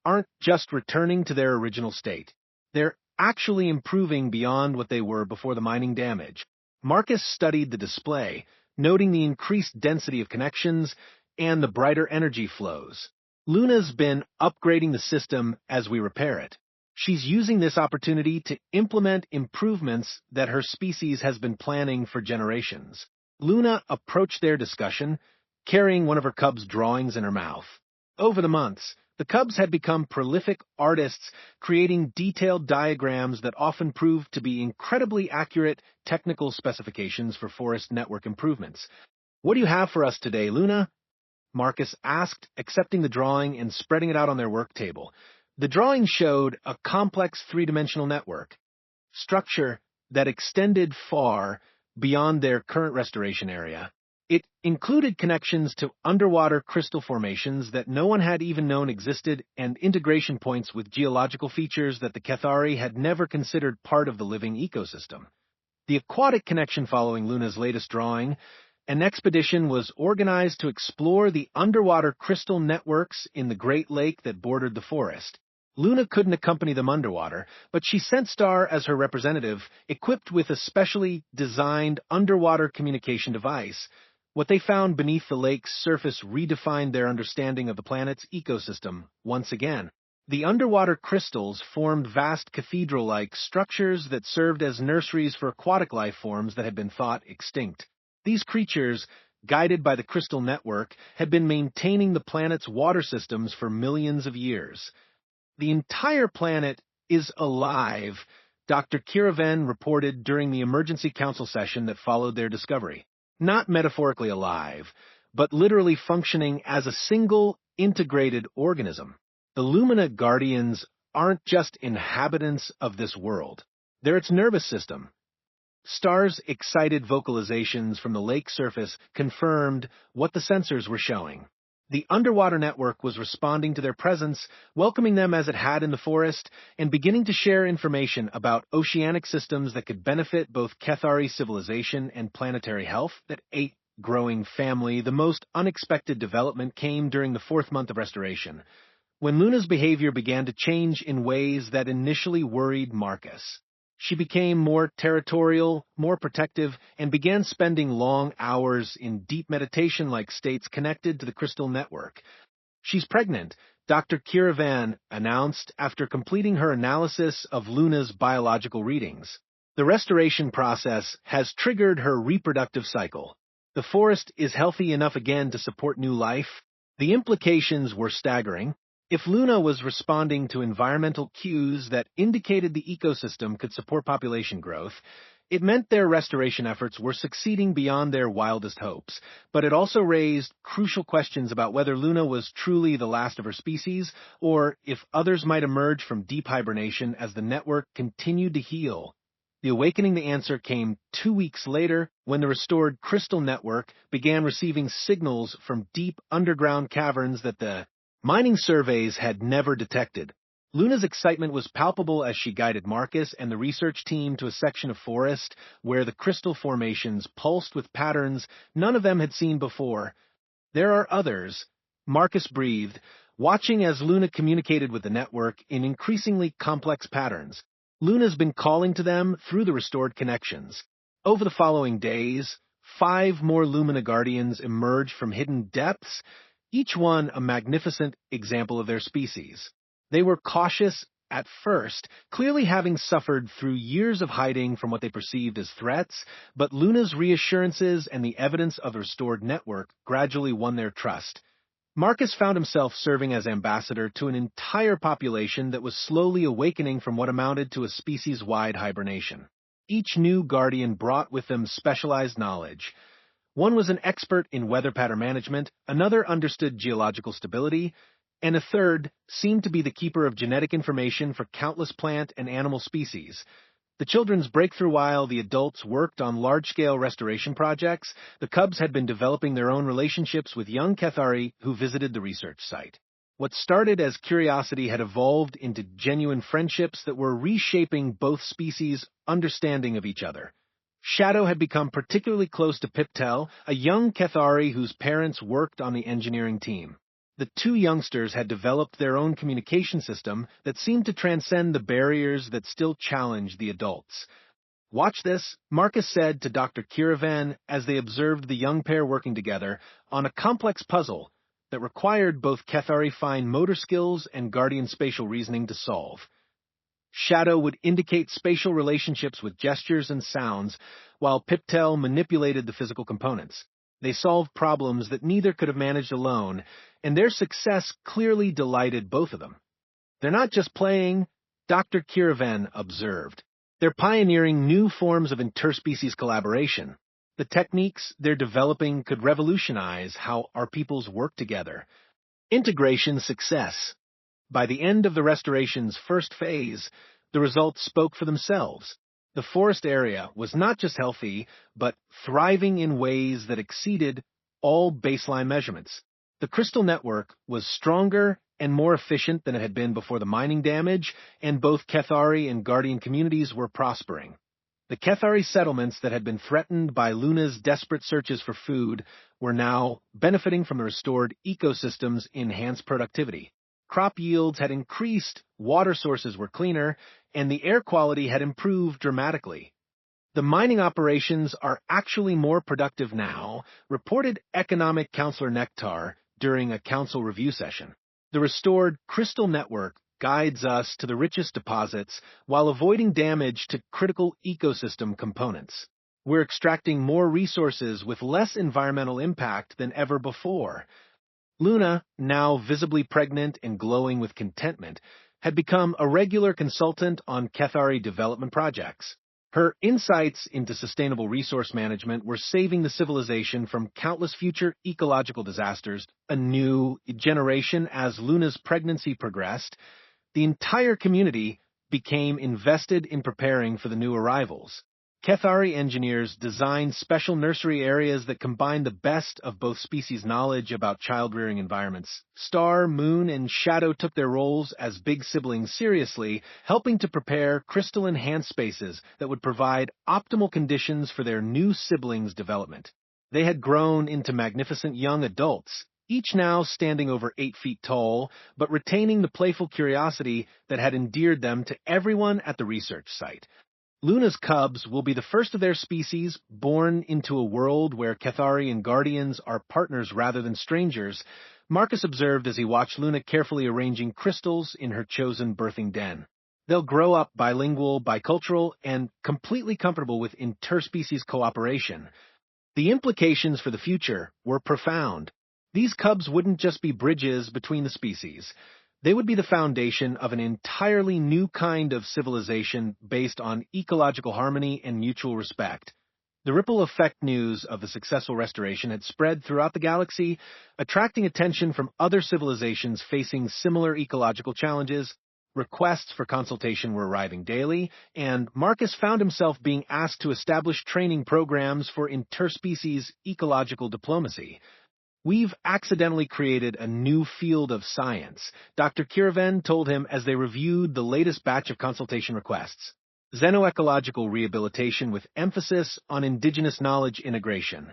aren't just returning to their original state. They're actually improving beyond what they were before the mining damage. Marcus studied the display, noting the increased density of connections and the brighter energy flows. Luna's been upgrading the system as we repair it. She's using this opportunity to implement improvements that her species has been planning for generations. Luna approached their discussion, carrying one of her cubs' drawings in her mouth. Over the months, the cubs had become prolific artists, creating detailed diagrams that often proved to be incredibly accurate technical specifications for forest network improvements. "What do you have for us today, Luna?" Marcus asked, accepting the drawing and spreading it out on their work table. The drawing showed a complex three-dimensional network structure that extended far beyond their current restoration area. It included connections to underwater crystal formations that no one had even known existed and integration points with geological features that the Cathari had never considered part of the living ecosystem. The aquatic connection following Luna's latest drawing, an expedition was organized to explore the underwater crystal networks in the Great Lake that bordered the forest. Luna couldn't accompany them underwater, but she sent Star as her representative, equipped with a specially designed underwater communication device. What they found beneath the lake's surface redefined their understanding of the planet's ecosystem once again. The underwater crystals formed vast cathedral-like structures that served as nurseries for aquatic life forms that had been thought extinct. These creatures, guided by the crystal network, had been maintaining the planet's water systems for millions of years. "The entire planet is alive," Dr. Kiravan reported during the emergency council session that followed their discovery. Not metaphorically alive, but literally functioning as a single, integrated organism. The Lumina Guardians aren't just inhabitants of this world. They're its nervous system. Star's excited vocalizations from the lake surface confirmed what the sensors were showing. The underwater network was responding to their presence, welcoming them as it had in the forest, and beginning to share information about oceanic systems that could benefit both Cathari civilization and planetary health. That growing family, the most unexpected development came during the fourth month of restoration, when Luna's behavior began to change in ways that initially worried Marcus. She became more territorial, more protective, and began spending long hours in deep meditation-like states connected to the crystal network. "She's pregnant," Dr. Kiravan announced after completing her analysis of Luna's biological readings. "The restoration process has triggered her reproductive cycle. The forest is healthy enough again to support new life." The implications were staggering. If Luna was responding to environmental cues that indicated the ecosystem could support population growth, it meant their restoration efforts were succeeding beyond their wildest hopes. But it also raised crucial questions about whether Luna was truly the last of her species, or if others might emerge from deep hibernation as the network continued to heal. The awakening the answer came 2 weeks later, when the restored crystal network began receiving signals from deep underground caverns that the mining surveys had never detected. Luna's excitement was palpable as she guided Marcus and the research team to a section of forest where the crystal formations pulsed with patterns none of them had seen before. "There are others," Marcus breathed, watching as Luna communicated with the network in increasingly complex patterns. Luna's been calling to them through the restored connections. Over the following days, 5 more Lumina Guardians emerged from hidden depths, each one a magnificent example of their species. They were cautious at first, clearly having suffered through years of hiding from what they perceived as threats, but Luna's reassurances and the evidence of the restored network gradually won their trust. Marcus found himself serving as ambassador to an entire population that was slowly awakening from what amounted to a species-wide hibernation. Each new guardian brought with them specialized knowledge. One was an expert in weather pattern management, another understood geological stability, and a third seemed to be the keeper of genetic information for countless plant and animal species. The children's breakthrough while the adults worked on large-scale restoration projects, the cubs had been developing their own relationships with young Kethari who visited the research site. What started as curiosity had evolved into genuine friendships that were reshaping both species' understanding of each other. Shadow had become particularly close to Piptel, a young Kethari whose parents worked on the engineering team. The two youngsters had developed their own communication system that seemed to transcend the barriers that still challenged the adults. "Watch this," Marcus said to Dr. Kiravan as they observed the young pair working together on a complex puzzle that required both Kethari fine motor skills and Guardian spatial reasoning to solve. Shadow would indicate spatial relationships with gestures and sounds, while Piptel manipulated the physical components. They solved problems that neither could have managed alone, and their success clearly delighted both of them. "They're not just playing," Dr. Kiravan observed. "They're pioneering new forms of interspecies collaboration. The techniques they're developing could revolutionize how our peoples work together." Integration success. By the end of the restoration's first phase, the results spoke for themselves. The forest area was not just healthy, but thriving in ways that exceeded all baseline measurements. The crystal network was stronger and more efficient than it had been before the mining damage, and both Kethari and Guardian communities were prospering. The Kethari settlements that had been threatened by Luna's desperate searches for food were now benefiting from the restored ecosystem's enhanced productivity. Crop yields had increased, water sources were cleaner, and the air quality had improved dramatically. "The mining operations are actually more productive now," reported Economic Counselor Nektar during a council review session. "The restored crystal network guides us to the richest deposits while avoiding damage to critical ecosystem components. We're extracting more resources with less environmental impact than ever before." Luna, now visibly pregnant and glowing with contentment, had become a regular consultant on Kethari development projects. Her insights into sustainable resource management were saving the civilization from countless future ecological disasters. A new generation, as Luna's pregnancy progressed, the entire community became invested in preparing for the new arrivals. Kethari engineers designed special nursery areas that combined the best of both species' knowledge about child-rearing environments. Star, Moon, and Shadow took their roles as big siblings seriously, helping to prepare crystal-enhanced spaces that would provide optimal conditions for their new siblings' development. They had grown into magnificent young adults, each now standing over 8 feet tall, but retaining the playful curiosity that had endeared them to everyone at the research site. Luna's cubs will be the first of their species born into a world where Kethari and Guardians are partners rather than strangers, Marcus observed as he watched Luna carefully arranging crystals in her chosen birthing den. They'll grow up bilingual, bicultural, and completely comfortable with interspecies cooperation. The implications for the future were profound. These cubs wouldn't just be bridges between the species. They would be the foundation of an entirely new kind of civilization based on ecological harmony and mutual respect. The ripple effect news of the successful restoration had spread throughout the galaxy, attracting attention from other civilizations facing similar ecological challenges. Requests for consultation were arriving daily, and Marcus found himself being asked to establish training programs for interspecies ecological diplomacy. "We've accidentally created a new field of science," Dr. Kiravan told him as they reviewed the latest batch of consultation requests. Xenoecological rehabilitation with emphasis on indigenous knowledge integration.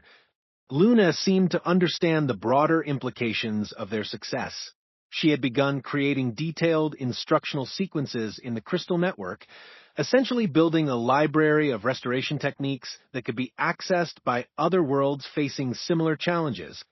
Luna seemed to understand the broader implications of their success. She had begun creating detailed instructional sequences in the crystal network, essentially building a library of restoration techniques that could be accessed by other worlds facing similar challenges.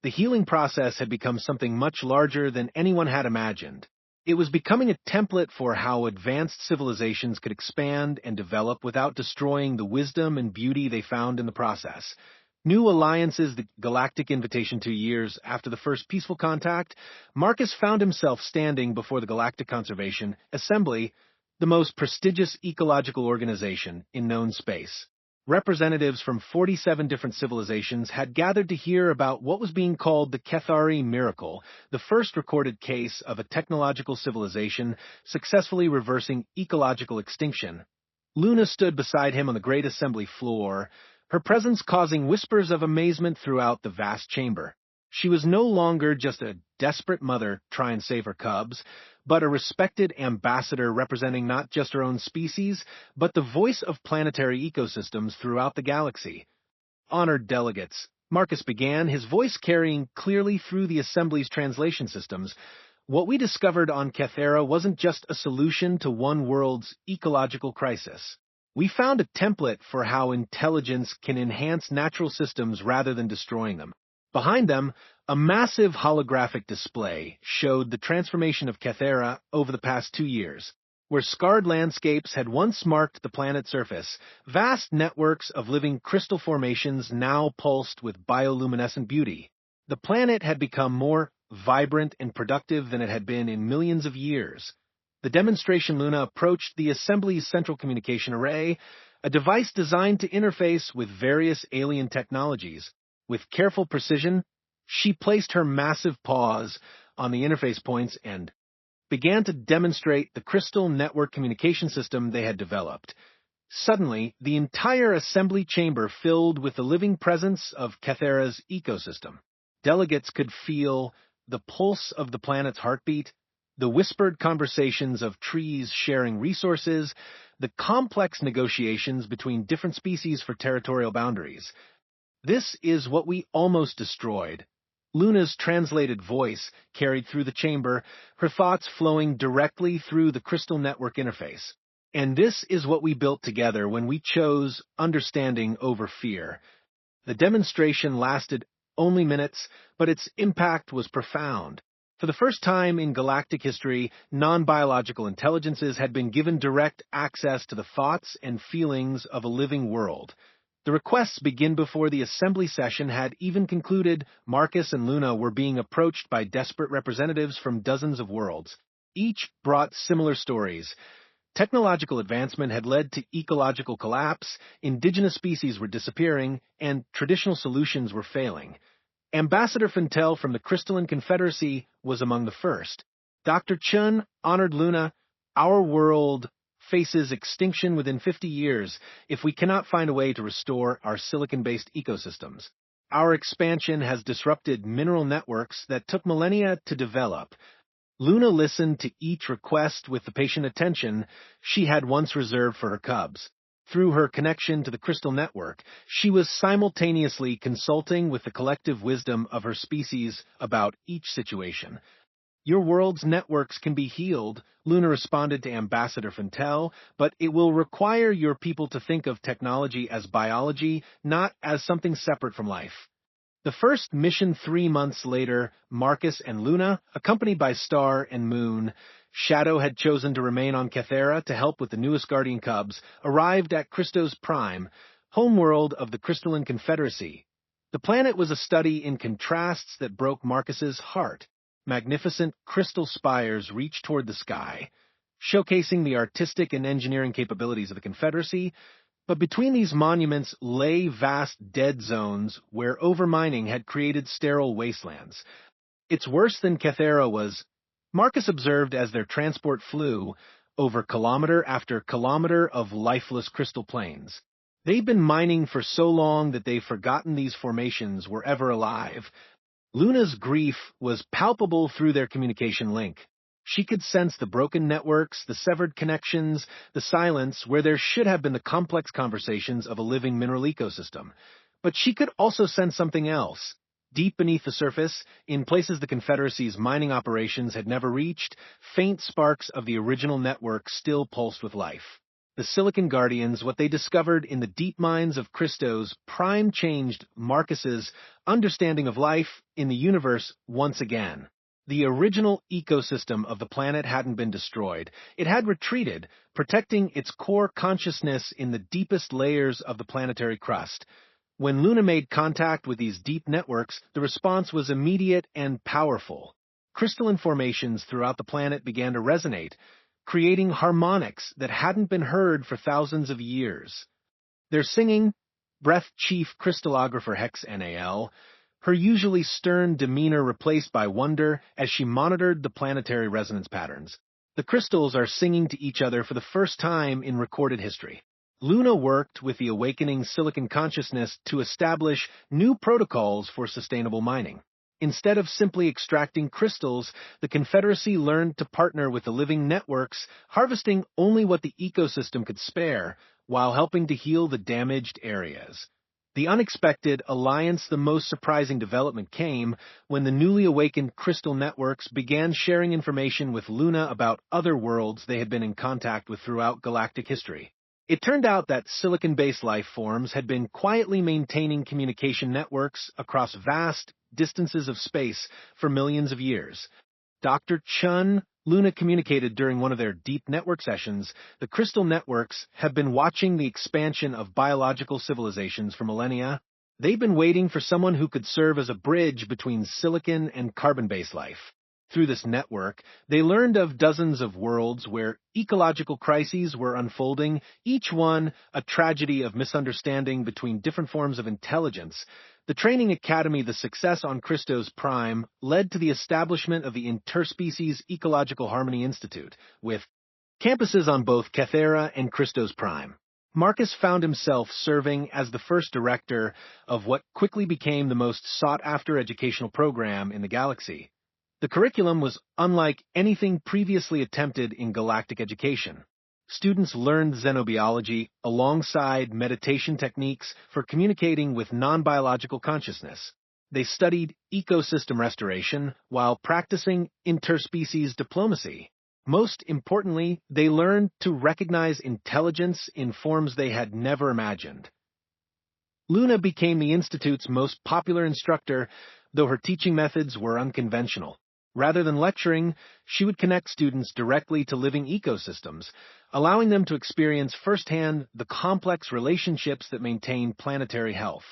The healing process had become something much larger than anyone had imagined. It was becoming a template for how advanced civilizations could expand and develop without destroying the wisdom and beauty they found in the process. New alliances, the Galactic invitation 2 years after the first peaceful contact, Marcus found himself standing before the Galactic Conservation Assembly, the most prestigious ecological organization in known space. Representatives from 47 different civilizations had gathered to hear about what was being called the Kethari Miracle, the first recorded case of a technological civilization successfully reversing ecological extinction. Luna stood beside him on the great assembly floor, her presence causing whispers of amazement throughout the vast chamber. She was no longer just a desperate mother trying to save her cubs, but a respected ambassador representing not just her own species, but the voice of planetary ecosystems throughout the galaxy. Honored delegates, Marcus began, his voice carrying clearly through the Assembly's translation systems. What we discovered on Kethera wasn't just a solution to one world's ecological crisis. We found a template for how intelligence can enhance natural systems rather than destroying them. Behind them, a massive holographic display showed the transformation of Kethera over the past 2 years. Where scarred landscapes had once marked the planet's surface, vast networks of living crystal formations now pulsed with bioluminescent beauty. The planet had become more vibrant and productive than it had been in millions of years. The demonstration Luna approached the Assembly's central communication array, a device designed to interface with various alien technologies. With careful precision, she placed her massive paws on the interface points and began to demonstrate the crystal network communication system they had developed. Suddenly, the entire assembly chamber filled with the living presence of Kethera's ecosystem. Delegates could feel the pulse of the planet's heartbeat, the whispered conversations of trees sharing resources, the complex negotiations between different species for territorial boundaries. This is what we almost destroyed. Luna's translated voice carried through the chamber, her thoughts flowing directly through the crystal network interface. And this is what we built together when we chose understanding over fear. The demonstration lasted only minutes, but its impact was profound. For the first time in galactic history, non-biological intelligences had been given direct access to the thoughts and feelings of a living world. The requests begin before the assembly session had even concluded. Marcus and Luna were being approached by desperate representatives from dozens of worlds. Each brought similar stories. Technological advancement had led to ecological collapse, indigenous species were disappearing, and traditional solutions were failing. Ambassador Fintel from the Crystalline Confederacy was among the first. Dr. Chun honored Luna. Our world faces extinction within 50 years if we cannot find a way to restore our silicon-based ecosystems. Our expansion has disrupted mineral networks that took millennia to develop. Luna listened to each request with the patient attention she had once reserved for her cubs. Through her connection to the crystal network, she was simultaneously consulting with the collective wisdom of her species about each situation. Your world's networks can be healed, Luna responded to Ambassador Fintel, but it will require your people to think of technology as biology, not as something separate from life. The first mission 3 months later, Marcus and Luna, accompanied by Star and Moon, Shadow had chosen to remain on Kethera to help with the newest Guardian Cubs, arrived at Christos Prime, homeworld of the Crystalline Confederacy. The planet was a study in contrasts that broke Marcus's heart. Magnificent crystal spires reached toward the sky, showcasing the artistic and engineering capabilities of the Confederacy, but between these monuments lay vast dead zones where overmining had created sterile wastelands. It's worse than Kethera was, Marcus observed as their transport flew over kilometer after kilometer of lifeless crystal plains. They'd been mining for so long that they've forgotten these formations were ever alive. Luna's grief was palpable through their communication link. She could sense the broken networks, the severed connections, the silence where there should have been the complex conversations of a living mineral ecosystem. But she could also sense something else. Deep beneath the surface, in places the Confederacy's mining operations had never reached, faint sparks of the original network still pulsed with life. The Silicon Guardians, what they discovered in the deep mines of Christos Prime, changed Marcus's understanding of life in the universe once again. The original ecosystem of the planet hadn't been destroyed. It had retreated, protecting its core consciousness in the deepest layers of the planetary crust. When Luna made contact with these deep networks, the response was immediate and powerful. Crystalline formations throughout the planet began to resonate, creating harmonics that hadn't been heard for thousands of years. Their singing, Breath Chief Crystallographer Hex NAL, her usually stern demeanor replaced by wonder as she monitored the planetary resonance patterns. The crystals are singing to each other for the first time in recorded history. Luna worked with the awakening silicon consciousness to establish new protocols for sustainable mining. Instead of simply extracting crystals, the Confederacy learned to partner with the living networks, harvesting only what the ecosystem could spare, while helping to heal the damaged areas. The unexpected alliance, the most surprising development, came when the newly awakened crystal networks began sharing information with Luna about other worlds they had been in contact with throughout galactic history. It turned out that silicon-based life forms had been quietly maintaining communication networks across vast distances of space for millions of years. Dr. Chun, Luna communicated during one of their deep network sessions. The crystal networks have been watching the expansion of biological civilizations for millennia. They've been waiting for someone who could serve as a bridge between silicon and carbon-based life. Through this network, they learned of dozens of worlds where ecological crises were unfolding, each one a tragedy of misunderstanding between different forms of intelligence. The training academy, the success on Christos Prime, led to the establishment of the Interspecies Ecological Harmony Institute, with campuses on both Kethera and Christos Prime. Marcus found himself serving as the first director of what quickly became the most sought-after educational program in the galaxy. The curriculum was unlike anything previously attempted in galactic education. Students learned xenobiology alongside meditation techniques for communicating with non-biological consciousness. They studied ecosystem restoration while practicing interspecies diplomacy. Most importantly, they learned to recognize intelligence in forms they had never imagined. Luna became the Institute's most popular instructor, though her teaching methods were unconventional. Rather than lecturing, she would connect students directly to living ecosystems, allowing them to experience firsthand the complex relationships that maintain planetary health.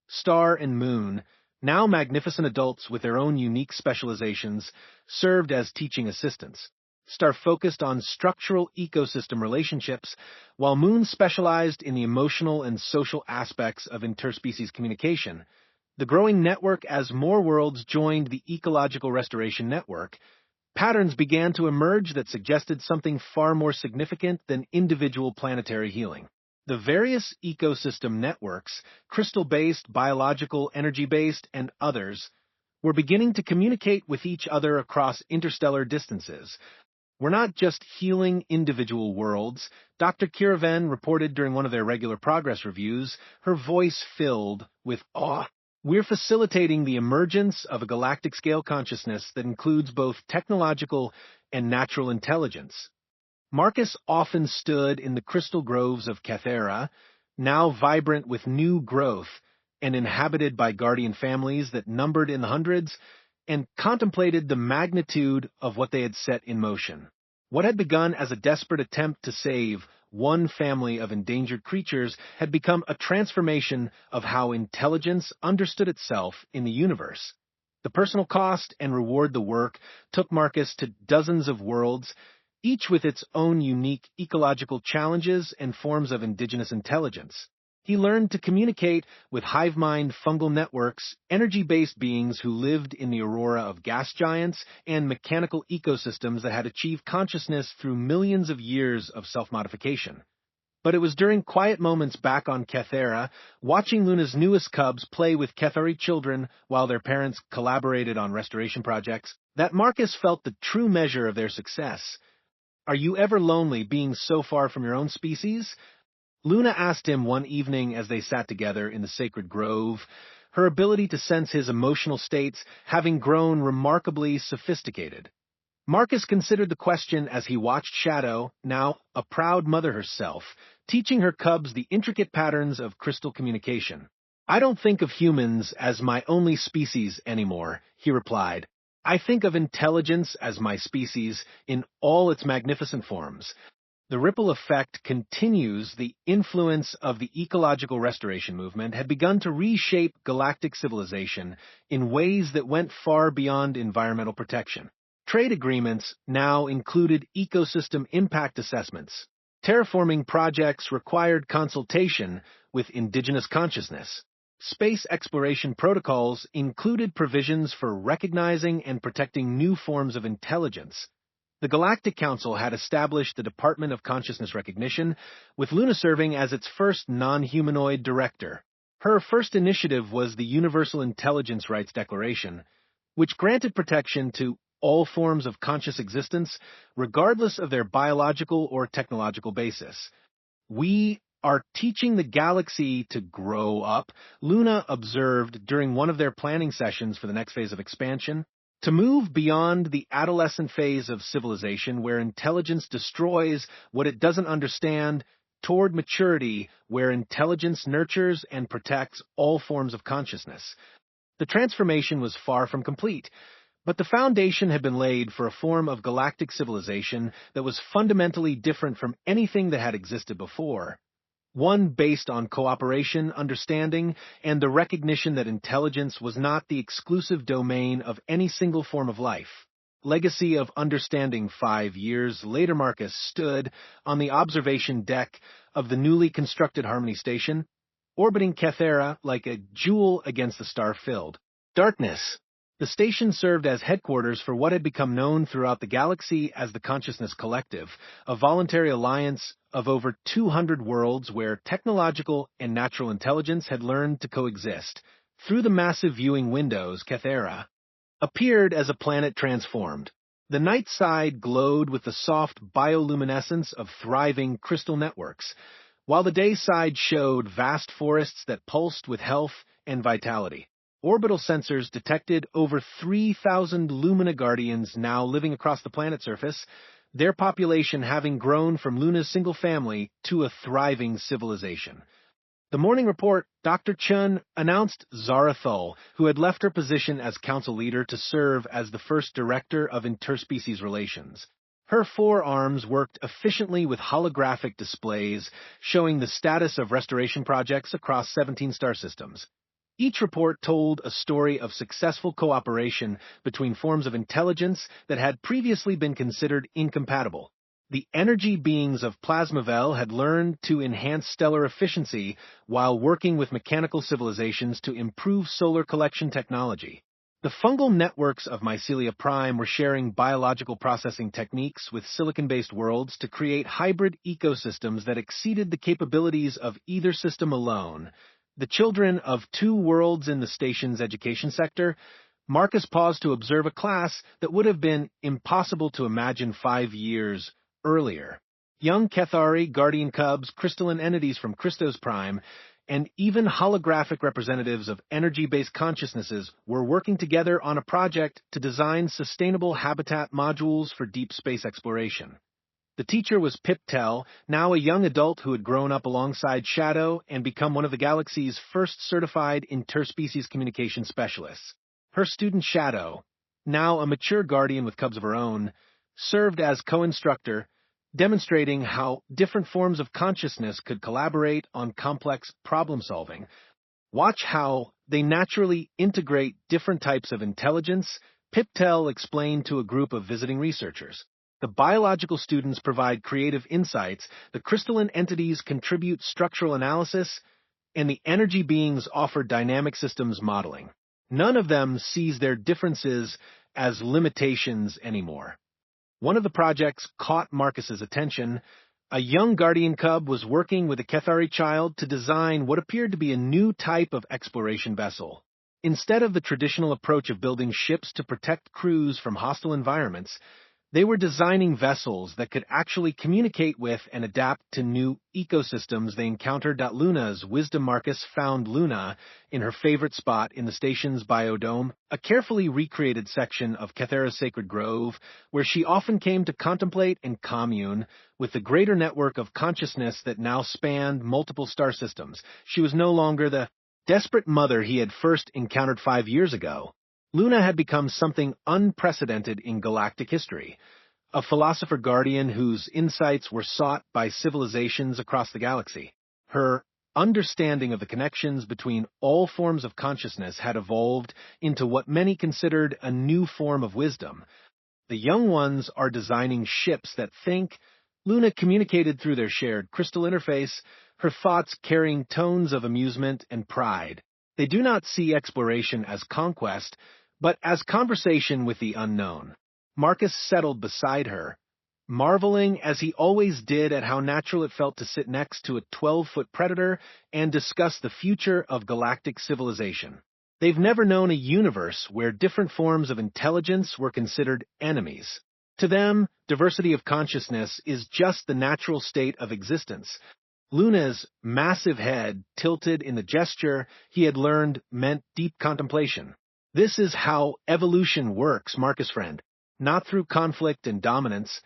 Star and Moon, now magnificent adults with their own unique specializations, served as teaching assistants. Star focused on structural ecosystem relationships, while Moon specialized in the emotional and social aspects of interspecies communication. The growing network, as more worlds joined the Ecological Restoration Network, patterns began to emerge that suggested something far more significant than individual planetary healing. The various ecosystem networks, crystal-based, biological, energy-based, and others, were beginning to communicate with each other across interstellar distances. We're not just healing individual worlds, Dr. Kiraven reported during one of their regular progress reviews, her voice filled with awe. We're facilitating the emergence of a galactic-scale consciousness that includes both technological and natural intelligence. Marcus often stood in the crystal groves of Kethera, now vibrant with new growth and inhabited by guardian families that numbered in the hundreds, and contemplated the magnitude of what they had set in motion. What had begun as a desperate attempt to save one family of endangered creatures had become a transformation of how intelligence understood itself in the universe. The personal cost and reward the work took Marcus to dozens of worlds, each with its own unique ecological challenges and forms of indigenous intelligence. He learned to communicate with hive mind fungal networks, energy-based beings who lived in the aurora of gas giants, and mechanical ecosystems that had achieved consciousness through millions of years of self-modification. But it was during quiet moments back on Kethera, watching Luna's newest cubs play with Kethari children while their parents collaborated on restoration projects, that Marcus felt the true measure of their success. "Are you ever lonely being so far from your own species?" Luna asked him one evening as they sat together in the sacred grove, her ability to sense his emotional states having grown remarkably sophisticated. Marcus considered the question as he watched Shadow, now a proud mother herself, teaching her cubs the intricate patterns of crystal communication. "I don't think of humans as my only species anymore," he replied. "I think of intelligence as my species in all its magnificent forms." The ripple effect continues. The influence of the ecological restoration movement had begun to reshape galactic civilization in ways that went far beyond environmental protection. Trade agreements now included ecosystem impact assessments. Terraforming projects required consultation with indigenous consciousness. Space exploration protocols included provisions for recognizing and protecting new forms of intelligence. The Galactic Council had established the Department of Consciousness Recognition, with Luna serving as its first non-humanoid director. Her first initiative was the Universal Intelligence Rights Declaration, which granted protection to all forms of conscious existence, regardless of their biological or technological basis. "We are teaching the galaxy to grow up," Luna observed during one of their planning sessions for the next phase of expansion, "to move beyond the adolescent phase of civilization where intelligence destroys what it doesn't understand, toward maturity where intelligence nurtures and protects all forms of consciousness." The transformation was far from complete, but the foundation had been laid for a form of galactic civilization that was fundamentally different from anything that had existed before. One based on cooperation, understanding, and the recognition that intelligence was not the exclusive domain of any single form of life. Legacy of Understanding. 5 years later, Marcus stood on the observation deck of the newly constructed Harmony Station, orbiting Kethera like a jewel against the star-filled darkness. The station served as headquarters for what had become known throughout the galaxy as the Consciousness Collective, a voluntary alliance of over 200 worlds where technological and natural intelligence had learned to coexist. Through the massive viewing windows, Kethera appeared as a planet transformed. The night side glowed with the soft bioluminescence of thriving crystal networks, while the day side showed vast forests that pulsed with health and vitality. Orbital sensors detected over 3,000 Lumina Guardians now living across the planet's surface, their population having grown from Luna's single family to a thriving civilization. The morning report, Dr. Chun announced Zarathul, who had left her position as council leader to serve as the first director of interspecies relations. Her 4 arms worked efficiently with holographic displays showing the status of restoration projects across 17 star systems. Each report told a story of successful cooperation between forms of intelligence that had previously been considered incompatible. The energy beings of Plasmavel had learned to enhance stellar efficiency while working with mechanical civilizations to improve solar collection technology. The fungal networks of Mycelia Prime were sharing biological processing techniques with silicon-based worlds to create hybrid ecosystems that exceeded the capabilities of either system alone. The children of 2 worlds in the station's education sector, Marcus paused to observe a class that would have been impossible to imagine 5 years earlier. Young Kethari, guardian cubs, crystalline entities from Christos Prime, and even holographic representatives of energy-based consciousnesses were working together on a project to design sustainable habitat modules for deep space exploration. The teacher was Pip Tell, now a young adult who had grown up alongside Shadow and become one of the galaxy's first certified interspecies communication specialists. Her student Shadow, now a mature guardian with cubs of her own, served as co-instructor, demonstrating how different forms of consciousness could collaborate on complex problem-solving. Watch how they naturally integrate different types of intelligence, Pip Tell explained to a group of visiting researchers. The biological students provide creative insights, the crystalline entities contribute structural analysis, and the energy beings offer dynamic systems modeling. None of them sees their differences as limitations anymore. One of the projects caught Marcus's attention. A young guardian cub was working with a Kethari child to design what appeared to be a new type of exploration vessel. Instead of the traditional approach of building ships to protect crews from hostile environments, they were designing vessels that could actually communicate with and adapt to new ecosystems they encountered. Luna's wisdom Marcus found Luna in her favorite spot in the station's biodome, a carefully recreated section of Kethera's sacred grove, where she often came to contemplate and commune with the greater network of consciousness that now spanned multiple star systems. She was no longer the desperate mother he had first encountered 5 years ago. Luna had become something unprecedented in galactic history, a philosopher guardian whose insights were sought by civilizations across the galaxy. Her understanding of the connections between all forms of consciousness had evolved into what many considered a new form of wisdom. The young ones are designing ships that think. Luna communicated through their shared crystal interface, her thoughts carrying tones of amusement and pride. They do not see exploration as conquest, but as conversation with the unknown. Marcus settled beside her, marveling as he always did at how natural it felt to sit next to a 12-foot predator and discuss the future of galactic civilization. They've never known a universe where different forms of intelligence were considered enemies. To them, diversity of consciousness is just the natural state of existence. Luna's massive head tilted in the gesture he had learned meant deep contemplation. This is how evolution works, Marcus friend. Not through conflict and dominance,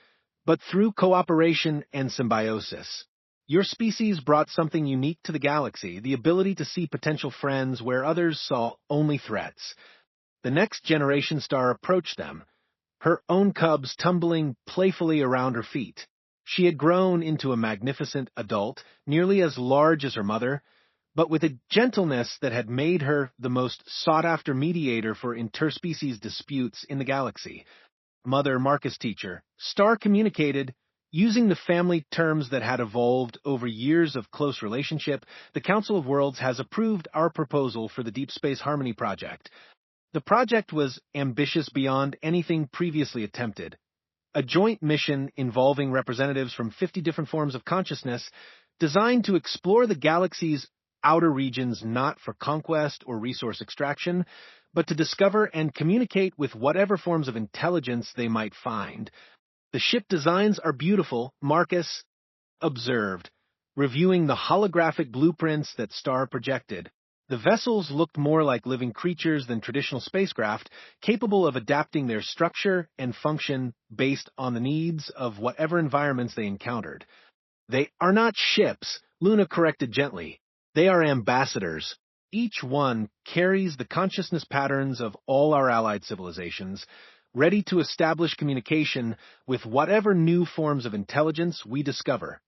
but through cooperation and symbiosis. Your species brought something unique to the galaxy, the ability to see potential friends where others saw only threats. The next generation star approached them, her own cubs tumbling playfully around her feet. She had grown into a magnificent adult, nearly as large as her mother, but with a gentleness that had made her the most sought-after mediator for interspecies disputes in the galaxy. Mother Marcus teacher, Star communicated, using the family terms that had evolved over years of close relationship. The Council of Worlds has approved our proposal for the Deep Space Harmony Project. The project was ambitious beyond anything previously attempted. A joint mission involving representatives from 50 different forms of consciousness, designed to explore the galaxy's outer regions not for conquest or resource extraction, but to discover and communicate with whatever forms of intelligence they might find. The ship designs are beautiful, Marcus observed, reviewing the holographic blueprints that Star projected. The vessels looked more like living creatures than traditional spacecraft, capable of adapting their structure and function based on the needs of whatever environments they encountered. They are not ships, Luna corrected gently. They are ambassadors. Each one carries the consciousness patterns of all our allied civilizations, ready to establish communication with whatever new forms of intelligence we discover.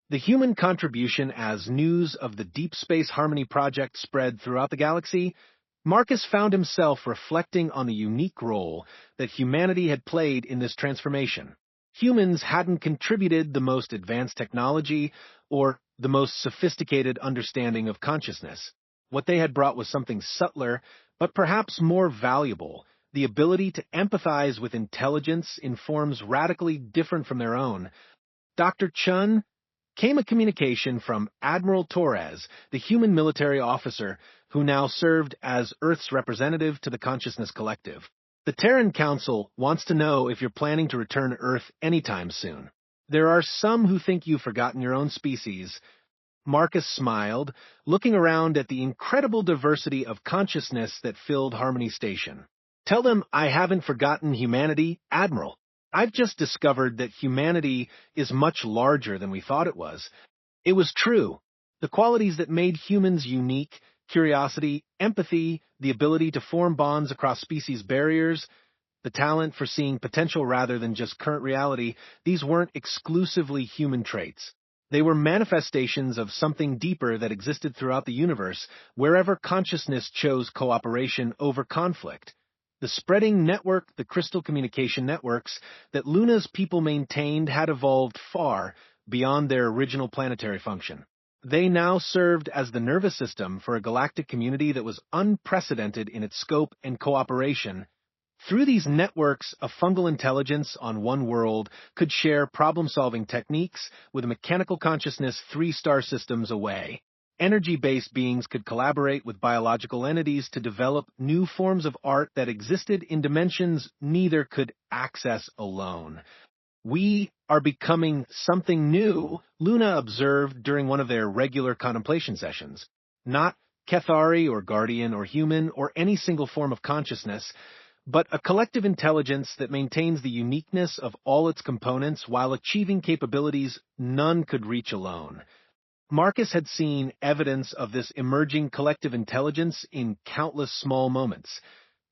The human contribution as news of the Deep Space Harmony Project spread throughout the galaxy, Marcus found himself reflecting on the unique role that humanity had played in this transformation. Humans hadn't contributed the most advanced technology or the most sophisticated understanding of consciousness. What they had brought was something subtler, but perhaps more valuable, the ability to empathize with intelligence in forms radically different from their own. Dr. Chun came a communication from Admiral Torres, the human military officer who now served as Earth's representative to the Consciousness Collective. The Terran Council wants to know if you're planning to return to Earth anytime soon. There are some who think you've forgotten your own species. Marcus smiled, looking around at the incredible diversity of consciousness that filled Harmony Station. Tell them I haven't forgotten humanity, Admiral. I've just discovered that humanity is much larger than we thought it was. It was true. The qualities that made humans unique, curiosity, empathy, the ability to form bonds across species barriers, the talent for seeing potential rather than just current reality, these weren't exclusively human traits. They were manifestations of something deeper that existed throughout the universe, wherever consciousness chose cooperation over conflict. The spreading network, the crystal communication networks that Luna's people maintained had evolved far beyond their original planetary function. They now served as the nervous system for a galactic community that was unprecedented in its scope and cooperation. Through these networks, a fungal intelligence on one world could share problem-solving techniques with a mechanical consciousness 3-star systems away. Energy-based beings could collaborate with biological entities to develop new forms of art that existed in dimensions neither could access alone. We are becoming something new, Luna observed during one of their regular contemplation sessions. Not Cathari or Guardian or human or any single form of consciousness, but a collective intelligence that maintains the uniqueness of all its components while achieving capabilities none could reach alone. Marcus had seen evidence of this emerging collective intelligence in countless small moments.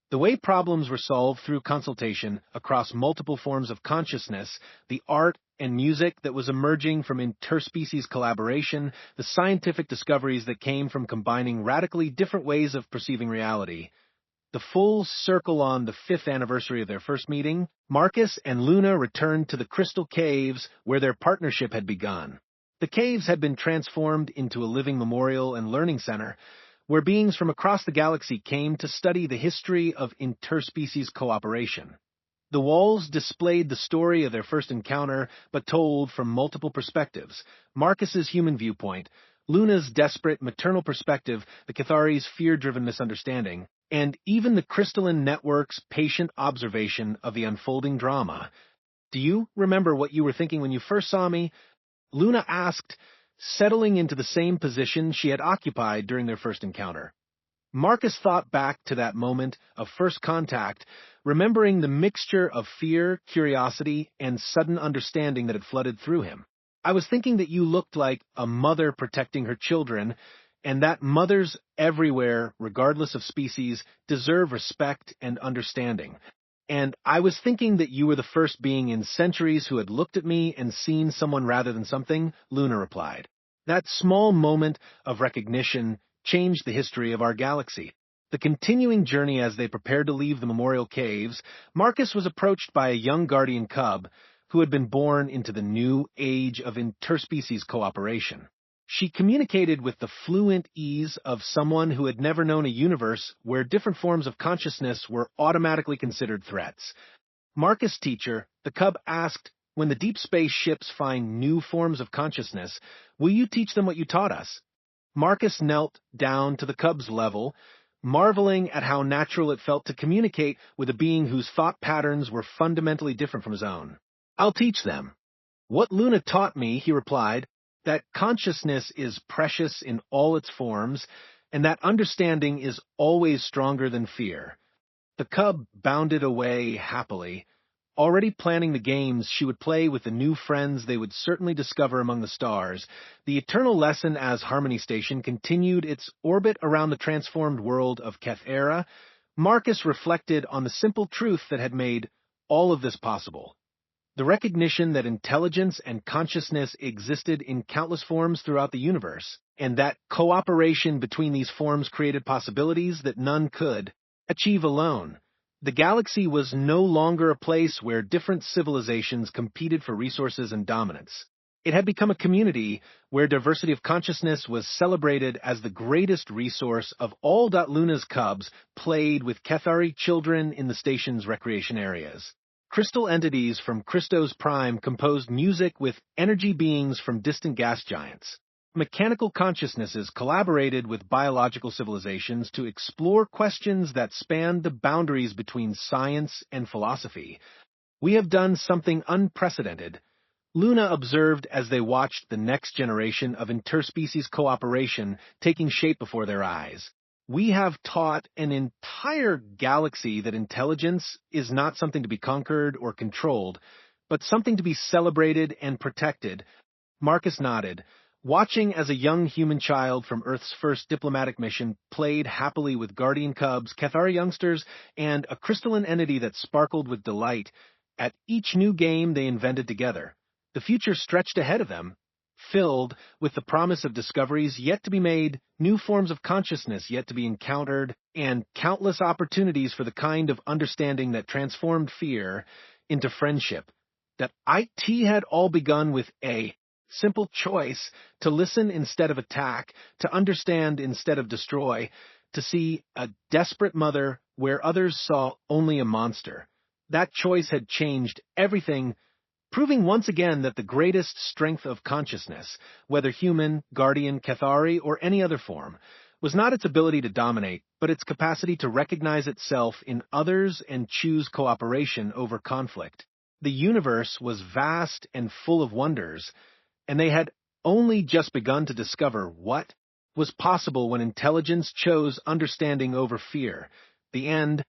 The way problems were solved through consultation across multiple forms of consciousness, the art and music that was emerging from interspecies collaboration, the scientific discoveries that came from combining radically different ways of perceiving reality. The full circle on the 5th anniversary of their first meeting, Marcus and Luna returned to the Crystal Caves where their partnership had begun. The caves had been transformed into a living memorial and learning center, where beings from across the galaxy came to study the history of interspecies cooperation. The walls displayed the story of their first encounter, but told from multiple perspectives. Marcus's human viewpoint, Luna's desperate maternal perspective, the Cathari's fear-driven misunderstanding, and even the crystalline network's patient observation of the unfolding drama. "Do you remember what you were thinking when you first saw me?" Luna asked, settling into the same position she had occupied during their first encounter. Marcus thought back to that moment of first contact, remembering the mixture of fear, curiosity, and sudden understanding that had flooded through him. "I was thinking that you looked like a mother protecting her children, and that mothers everywhere, regardless of species, deserve respect and understanding. And I was thinking that you were the first being in centuries who had looked at me and seen someone rather than something," Luna replied. That small moment of recognition changed the history of our galaxy. The continuing journey as they prepared to leave the Memorial Caves, Marcus was approached by a young guardian cub who had been born into the new age of interspecies cooperation. She communicated with the fluent ease of someone who had never known a universe where different forms of consciousness were automatically considered threats. Marcus' teacher, the cub, asked, "When the deep space ships find new forms of consciousness, will you teach them what you taught us?" Marcus knelt down to the cub's level, marveling at how natural it felt to communicate with a being whose thought patterns were fundamentally different from his own. "I'll teach them. What Luna taught me," he replied, "that consciousness is precious in all its forms, and that understanding is always stronger than fear." The cub bounded away happily, already planning the games she would play with the new friends they would certainly discover among the stars. The eternal lesson as Harmony Station continued its orbit around the transformed world of Kethera. Marcus reflected on the simple truth that had made all of this possible. The recognition that intelligence and consciousness existed in countless forms throughout the universe, and that cooperation between these forms created possibilities that none could achieve alone. The galaxy was no longer a place where different civilizations competed for resources and dominance. It had become a community where diversity of consciousness was celebrated as the greatest resource of all. Luna's cubs played with Kethari children in the station's recreation areas. Crystal entities from Christos Prime composed music with energy beings from distant gas giants. Mechanical consciousnesses collaborated with biological civilizations to explore questions that spanned the boundaries between science and philosophy. "We have done something unprecedented," Luna observed as they watched the next generation of interspecies cooperation taking shape before their eyes. "We have taught an entire galaxy that intelligence is not something to be conquered or controlled, but something to be celebrated and protected." Marcus nodded, watching as a young human child from Earth's first diplomatic mission played happily with guardian cubs, Kethari youngsters, and a crystalline entity that sparkled with delight at each new game they invented together. The future stretched ahead of them, filled with the promise of discoveries yet to be made, new forms of consciousness yet to be encountered, and countless opportunities for the kind of understanding that transformed fear into friendship. That IT had all begun with a simple choice to listen instead of attack, to understand instead of destroy, to see a desperate mother where others saw only a monster. That choice had changed everything, proving once again that the greatest strength of consciousness, whether human, guardian, Kethari, or any other form, was not its ability to dominate, but its capacity to recognize itself in others and choose cooperation over conflict. The universe was vast and full of wonders, and they had only just begun to discover what was possible when intelligence chose understanding over fear. The end